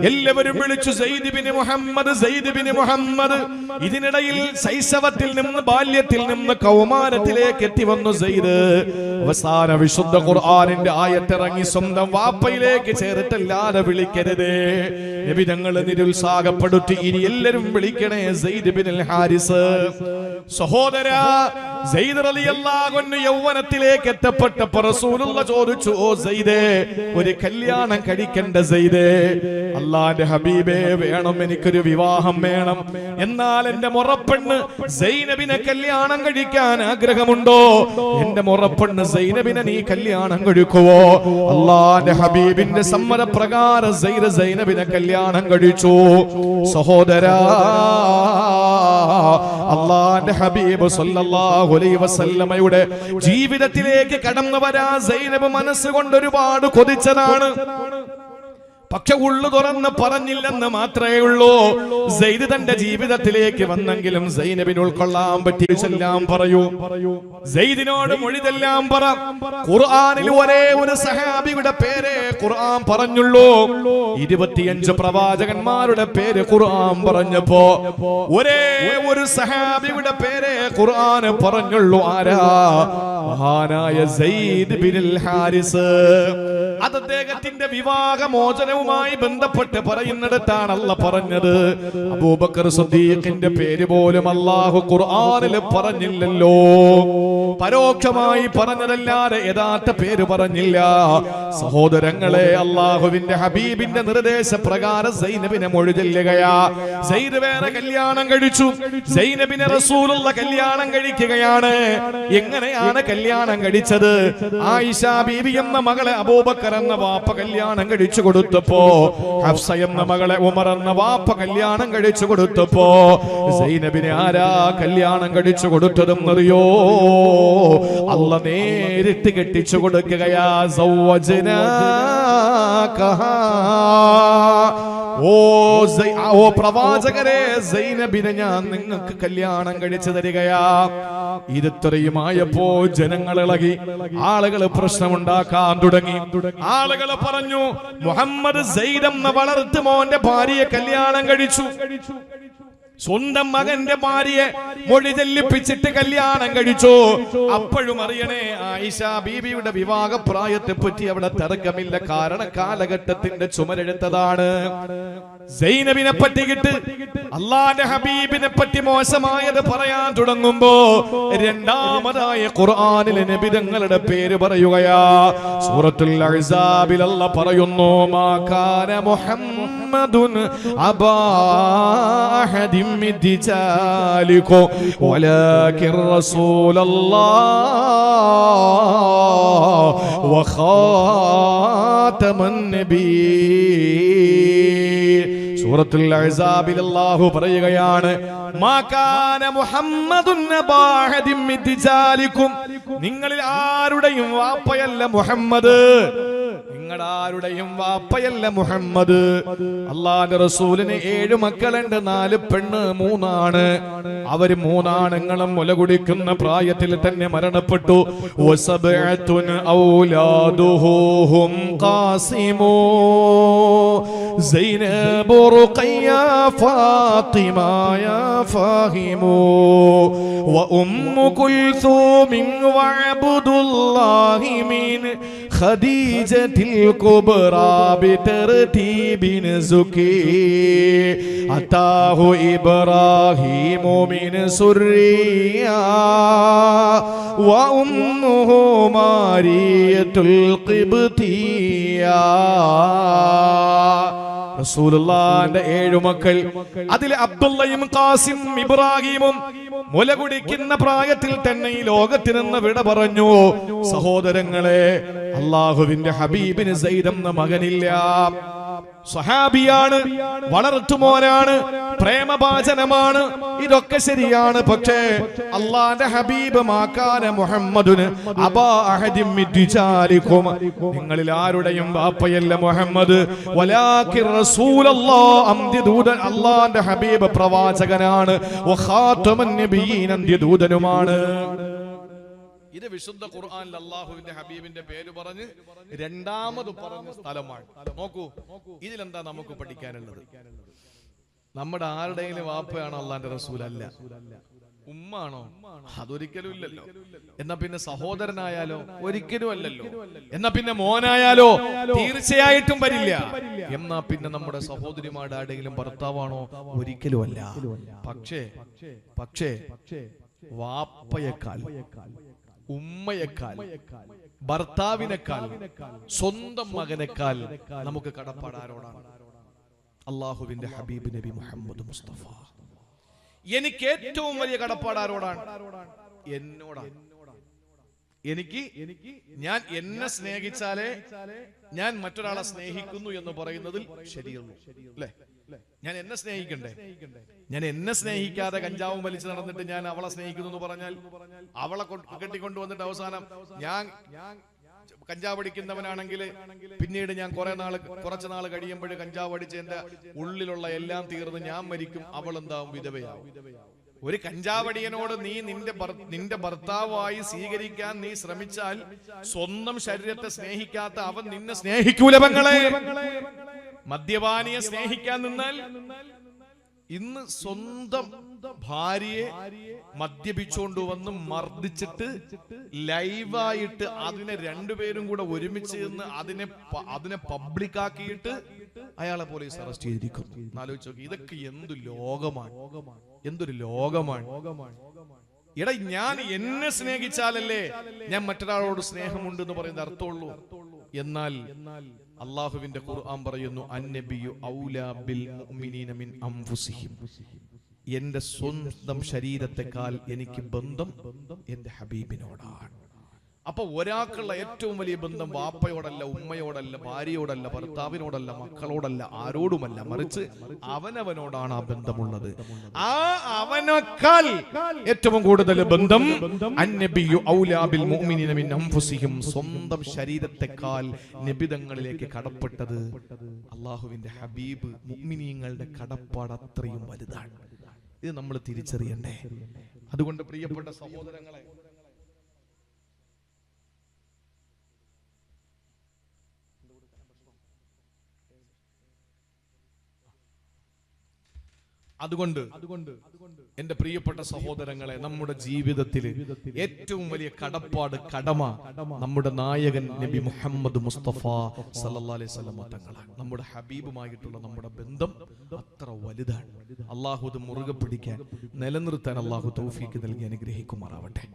എല്ലാവരും വിളിച്ചു, സയ്യിദ് ബിൻ മുഹമ്മദ്, സയ്യിദ് ബിൻ മുഹമ്മദ്. ഇതിനിടയിൽ ശൈശവത്തിൽ നിന്ന് ബാല്യത്തിൽ നിന്ന് കൗമാരത്തിലേക്ക് എത്തി വന്നു സയ്യിദ്. അവസാന വിശുദ്ധ ഖുർആനിന്റെ ആയത്തിറങ്ങി, സ്വന്തം വാപ്പയിലേക്ക് ചേർത്തല്ലാതെ വിളിക്കരുതേ. നബി തങ്ങളെ നിരുത്സാഹപ്പെടുത്തി, ഇനി എല്ലാവരും വിളിക്കണേ സയ്യിദ് ബിനുൽ ഹാരിസ്. സഹോദരാ, സയ്യിദ് റളിയല്ലാഹു അൻഹു യൗവനത്തിലേക്ക് എത്തപ്പെട്ടപ്പോൾ റസൂലുള്ളാഹി ചോദിച്ചു, ഓ സയ്യിദേ, ഒരു കല്യാണം കഴിക്കണ്ട സയ്യിദേ. അല്ലാഹുവിന്റെ ഹബീബേ, വേണം, എനിക്കൊരു വിവാഹം വേണം. എന്നാൽ എന്റെ മുറപ്പെണ്ണ് സൈനബിനെ കല്യാണം കഴിക്കാൻ ആഗ്രഹമുണ്ടോ? എന്റെ മുറപ്പെണ്ണ് സൈനബിനെ നീ കല്യാണം കഴിക്കുവോ? അല്ലാഹുവിന്റെ ഹബീബിന്റെ സമ്മതപ്രകാരം സൈനബിനെ കല്യാണം കഴിച്ചു. സഹോദരാ, അല്ലാഹുവിന്റെ ഹബീബ് സല്ലല്ലാഹു അലൈഹി വസല്ലമയുടെ ജീവിതത്തിലേക്ക് കടന്നു വരാൻ സൈനബ് മനസ്സുകൊണ്ട് ഒരുപാട് കൊതിച്ചതാണ്. പക്ഷെ ഉള്ളു തുറന്ന് പറഞ്ഞില്ലെന്ന് മാത്രമേ ഉള്ളൂ. സയ്യിദ് തന്റെ ജീവിതത്തിലേക്ക് വന്നെങ്കിലും സൈനബിന് ഉൾക്കൊള്ളാൻ പറ്റിയ ചെല്ലാം പറയൂ, സയ്യിദിനോട് മൊഴിതെല്ലാം പറ. ഖുർആനിൽ ഒരേ ഒരു സഹാബിയുടെ പേരെ ഖുർആൻ പറഞ്ഞുള്ളൂ. 25 പ്രവാചകന്മാരുടെ പേര് ഖുർആൻ പറഞ്ഞപ്പോ ഒരേ ഒരു സഹാബിയുടെ പേരെ ഖുർആൻ പറഞ്ഞുള്ളൂ. ആരാ? മഹാനായ സയ്യിദ് ബിനുൽ ഹാരിസ്. അത് അദ്ദേഹത്തിന്റെ വിവാഹമോചനവുമായി ബന്ധപ്പെട്ട് പറയുന്നിടത്താണ് അല്ലാഹ് പറഞ്ഞത്. അബൂബക്കർ സിദ്ദീഖിന്റെ പേര് പോലും അല്ലാഹു ഖുർആനിൽ പറഞ്ഞില്ലല്ലോ. പരോക്ഷമായി പറഞ്ഞതല്ലാതെ യഥാർത്ഥ പേര് പറഞ്ഞില്ല. സഹോദരങ്ങളെ, അല്ലാഹുവിന്റെ ഹബീബിന്റെ നിർദ്ദേശപ്രകാരം സൈനബിനെ മൊഴി ചൊല്ലുകയാ. സയ്യിദ് വേറെ കല്യാണം കഴിച്ചു, സൈനബിനെ റസൂലുള്ളാഹി കല്യാണം കഴിക്കുകയാണ്. എങ്ങനെയാണ് കല്യാണം കഴിച്ചത്? ആയിഷ ബീവി എന്ന മകളെ അബൂബക്കർ എന്ന വാപ്പ കല്യാണം കഴിച്ചു കൊടുത്തപ്പോ, ഹഫ്സ എന്ന മകളെ ഉമർ എന്ന വാപ്പ കല്യാണം കഴിച്ചു കൊടുത്തപ്പോ, സൈനബിനെ ആരാ കല്യാണം കഴിച്ചു കൊടുത്തതെന്നറിയോ? അല്ലാഹ് നേരിട്ട് കെട്ടിച്ചു കൊടുക്കുകയാ. സൗവജനാക ഓ പ്രവാചകരെ, സൈനബിനെ ഞാൻ നിങ്ങൾക്ക് കല്യാണം കഴിച്ചു തരികയാ. ഇത്രയുമായപ്പോ ജനങ്ങൾ ഇളകി, ആളുകൾ പ്രശ്നമുണ്ടാക്കാൻ തുടങ്ങി. ആളുകൾ പറഞ്ഞു, മുഹമ്മദ് സൈദ് എന്ന വളർത്തുമോന്റെ ഭാര്യയെ കല്യാണം കഴിച്ചു. സ്വന്തം മകന്റെ ഭാര്യയെ മൊഴി ചെല്ലിപ്പിച്ചിട്ട് കല്യാണം കഴിച്ചു. അപ്പോഴും അറിയണേ, ആയിഷ ബീബിയുടെ വിവാഹ പ്രായത്തെ പറ്റി അവിടെ തർക്കമില്ല. കാരണം കാലഘട്ടത്തിന്റെ ചുമരെടുത്തതാണ്. സൈനബിനെ പറ്റിയിട്ട് അള്ളാന്റെ ഹബീബിനെ പറ്റി മോശമായത് പറയാൻ തുടങ്ങുമ്പോ രണ്ടാമതായ ഖുർആനിലെ നബിതങ്ങളുടെ പേര് പറയുകയാ. സൂറത്തുൽ അഹ്സാബിൽ അല്ലാഹ് പറയുന്നു, മാ കാന മുഹമ്മദുൻ അബാ അഹദിൻ മിൻ റിജാലികും വലാകിൻ റസൂലല്ലാഹ് വഖാതമൻ നബിയ്യീൻ. സൂറത്തുൽ അഹ്സാബിൽ അല്ലാഹു പറയുകയാണ്, മാ കാന മുഹമ്മദുൻ അബാ അഹദിൻ മിൻ റിജാലികും, നിങ്ങളിൽ ആരുടെയും വാപ്പയല്ല മുഹമ്മദ്. നിങ്ങളാരുടെയും വാപ്പയല്ല മുഹമ്മദ്. അല്ലാഹുവിന്റെ റസൂലിന് 7 മക്കളുണ്ട്, 4 പെണ്ണ് 3 ആണ്. അവര് 3 ആണുങ്ങളും മുല കുടിക്കുന്ന പ്രായത്തിൽ തന്നെ മരണപ്പെട്ടു. വസബഅതുൻ ഔലാദുഹും ഖാസിമു സൈനബു റുഖയ്യ ഫാത്തിമ യാ ഫാഹിമു വഉമ്മു കുൽസൂമിൻ വഅബ്ദുല്ലാഹി മിൻ ഖദീജത്തിൽ കുബ്രാ ബിതർതീബിൻ സുകി അതാഹു ഇബ്രാഹീമു മിൻ സുർരിയാ വഉമ്മുഹു മാരിയത്തുൽ ഖിബ്തിയാ. റസൂലുള്ളാഹിന്റെ 7 മക്കൾ, അതിലെ അബ്ദുള്ളയും ഖാസിം ഇബ്രാഹിമും മുല കുടിക്കുന്ന പ്രായത്തിൽ തന്നെ ഈ ലോകത്തിൽ നിന്ന് വിട പറഞ്ഞു. സഹോദരങ്ങളെ, അല്ലാഹുവിന്റെ ഹബീബിന് സൈദ് എന്ന മകനില്ല. സ്വഹാബിയാണ്, വളർത്തുമോനാണ്, പ്രേമഭാജനമാണ്, ഇതൊക്കെ ശരിയാണ്. പക്ഷേ അല്ലാഹുവിന്റെ ഹബീബ് മാകാന മുഹമ്മദുൻ അബാ അഹദിൻ മിൻ റിജാലികും, നിങ്ങളിൽ ആരുടെയും ബാപ്പയല്ല മുഹമ്മദ്. വലാകിൻ റസൂലല്ലാഹ്, അന്ത്യദൂതൻ, അല്ലാഹുവിന്റെ ഹബീബ് പ്രവാചകനാണ്. വഖാതമൻ നബിയ്യീൻ, അന്ത്യദൂതനുമാണ്. ഇത് വിശുദ്ധ ഖുർആനിൽ അല്ലാഹുവിന്റെ ഹബീബിന്റെ പേര് പറഞ്ഞ് രണ്ടാമത് പറഞ്ഞ സ്ഥലമാണ്. നോക്കൂ, ഇതിലെന്താ നമുക്ക് പഠിക്കാനുള്ളത്? നമ്മുടെ ആരുടെയും വാപ്പയാണോ അല്ലാഹുവിന്റെ റസൂലല്ല? ഉമ്മാണോ? അതൊരിക്കലും ഇല്ലല്ലോ. എന്നാ പിന്നെ സഹോദരനായാലോ? ഒരിക്കലും അല്ലല്ലോ. എന്നാ പിന്നെ മോനായാലോ? തീർച്ചയായിട്ടും വരില്ല. എന്നാ പിന്നെ നമ്മുടെ സഹോദരിമാരുടെ ആരുടെയും ഭർത്താവാണോ? ഒരിക്കലും അല്ല. പക്ഷേ വാപ്പയേക്കാൾ, ഉമ്മയേക്കാൾ, ഭർത്താവിനേക്കാൾ, സ്വന്തം മകനേക്കാൾ നമുക്ക് കടപ്പാട് ആരോടാണ്? അല്ലാഹുവിന്റെ ഹബീബ് നബി മുഹമ്മദ് മുസ്തഫ. എനിക്ക് ഏറ്റവും വലിയ കടപ്പാട് ആരോടാണ്? എന്നോടാണ്. ഞാൻ എന്നെ സ്നേഹിച്ചാലേ ഞാൻ മറ്റൊരാളെ സ്നേഹിക്കുന്നു എന്ന് പറയുന്നതിൽ ശരിയുള്ളൂ, അല്ലേ? ഞാൻ എന്നെ സ്നേഹിക്കണ്ടേ? ഞാൻ എന്നെ സ്നേഹിക്കാതെ കഞ്ചാവും വലിച്ചു നടന്നിട്ട് ഞാൻ അവളെ സ്നേഹിക്കുന്നു എന്ന് പറഞ്ഞാൽ, അവളെ കെട്ടിക്കൊണ്ടുവന്നിട്ട് അവസാനം ഞാൻ കഞ്ചാവ് അടിക്കുന്നവനാണെങ്കിൽ പിന്നീട് ഞാൻ കുറച്ച് നാൾ കഴിയുമ്പോൾ കഞ്ചാവ് അടിച്ച് എന്റെ ഉള്ളിലുള്ള എല്ലാം തീർന്ന് ഞാൻ മരിക്കും, അവൾ എന്താവും? വിധവയാവും. ഒരു കഞ്ചാവടിയനോട് നീ നിന്റെ ഭർത്താവായി സ്വീകരിക്കാൻ നീ ശ്രമിച്ചാൽ, സ്വന്തം ശരീരത്തെ സ്നേഹിക്കാത്ത അവൻ നിന്നെ സ്നേഹിക്കൂല പെങ്ങളെ. മദ്യപാനിയെ സ്നേഹിക്കാൻ നിന്നാൽ, ഇന്ന് സ്വന്തം ഭാര്യയെ മദ്യപിച്ചുകൊണ്ട് വന്ന് മർദ്ദിച്ചിട്ട് ലൈവായിട്ട് അതിനെ രണ്ടുപേരും കൂടെ ഒരുമിച്ച് നിന്ന് അതിനെ പബ്ലിക്കാക്കിയിട്ട് അയാളെ പോലീസ് അറസ്റ്റ് ചെയ്തിരിക്കുന്നു. ആലോചിച്ച് നോക്കി, ഇതൊക്കെ എന്തൊരു ലോകമാണ്. എടാ, ഞാൻ എന്നെ സ്നേഹിച്ചാലല്ലേ ഞാൻ മറ്റൊരാളോട് സ്നേഹമുണ്ട് എന്ന് പറയുന്ന അർത്ഥമുള്ളൂ. എന്നാൽ അല്ലാഹുവിന്റെ ഖുർആൻ പറയുന്നു, അന്നബിയു ഔലാ ബിൽ മുഅ്മിനീന മിൻ അൻഫുസിഹിം, എന്റെ സ്വന്തം ശരീരത്തെക്കാൾ എനിക്ക് ബന്ധം എന്റെ ഹബീബിനോടാണ്. അപ്പൊ ഒരാൾക്കുള്ള ഏറ്റവും വലിയ ബന്ധം വാപ്പയോടല്ല, ഉമ്മയോടല്ല, ഭാര്യയോടല്ല, ഭർത്താവിനോടല്ല, മക്കളോടല്ല, ആരോടുമല്ല, മറിച്ച് അവനവനോടാണ് ആ ബന്ധമുള്ളത്. ആ അവനേക്കാൾ ഏറ്റവും കൂടുതൽ ബന്ധം അന്നബിയു ഔലാ ബിൽ മുഅ്മിനീന മിൻ അൻഫുസിഹിം, സ്വന്തം ശരീരത്തെക്കാൾ നിബിതങ്ങളിലേക്ക് കടപ്പെട്ടത് അള്ളാഹുവിന്റെ ഹബീബ്. മുഅ്മിനീങ്ങളുടെ കടപ്പാട് അത്രയും വലുതാണ്. ഇത് നമ്മൾ തിരിച്ചറിയണ്ടേ. അതുകൊണ്ട് പ്രിയപ്പെട്ട സഹോദരങ്ങളെ, അതുകൊണ്ട് എന്റെ പ്രിയപ്പെട്ട സഹോദരങ്ങളെ, നമ്മുടെ ജീവിതത്തിൽ ഏറ്റവും വലിയ കടപ്പാട്, കടമ നമ്മുടെ നായകൻ നബി മുഹമ്മദ് മുസ്തഫ സല്ലല്ലാഹു അലൈഹി വസല്ലം തങ്ങളാണ്. നമ്മുടെ ഹബീബുമായിട്ടുള്ള നമ്മുടെ ബന്ധം അത്ര വലുതാണ്. അള്ളാഹു അത് മുറുകെ പിടിക്കാൻ, നിലനിർത്താൻ അള്ളാഹു തൗഫീക്ക് നൽകി അനുഗ്രഹിക്കുമാറാവട്ടെ.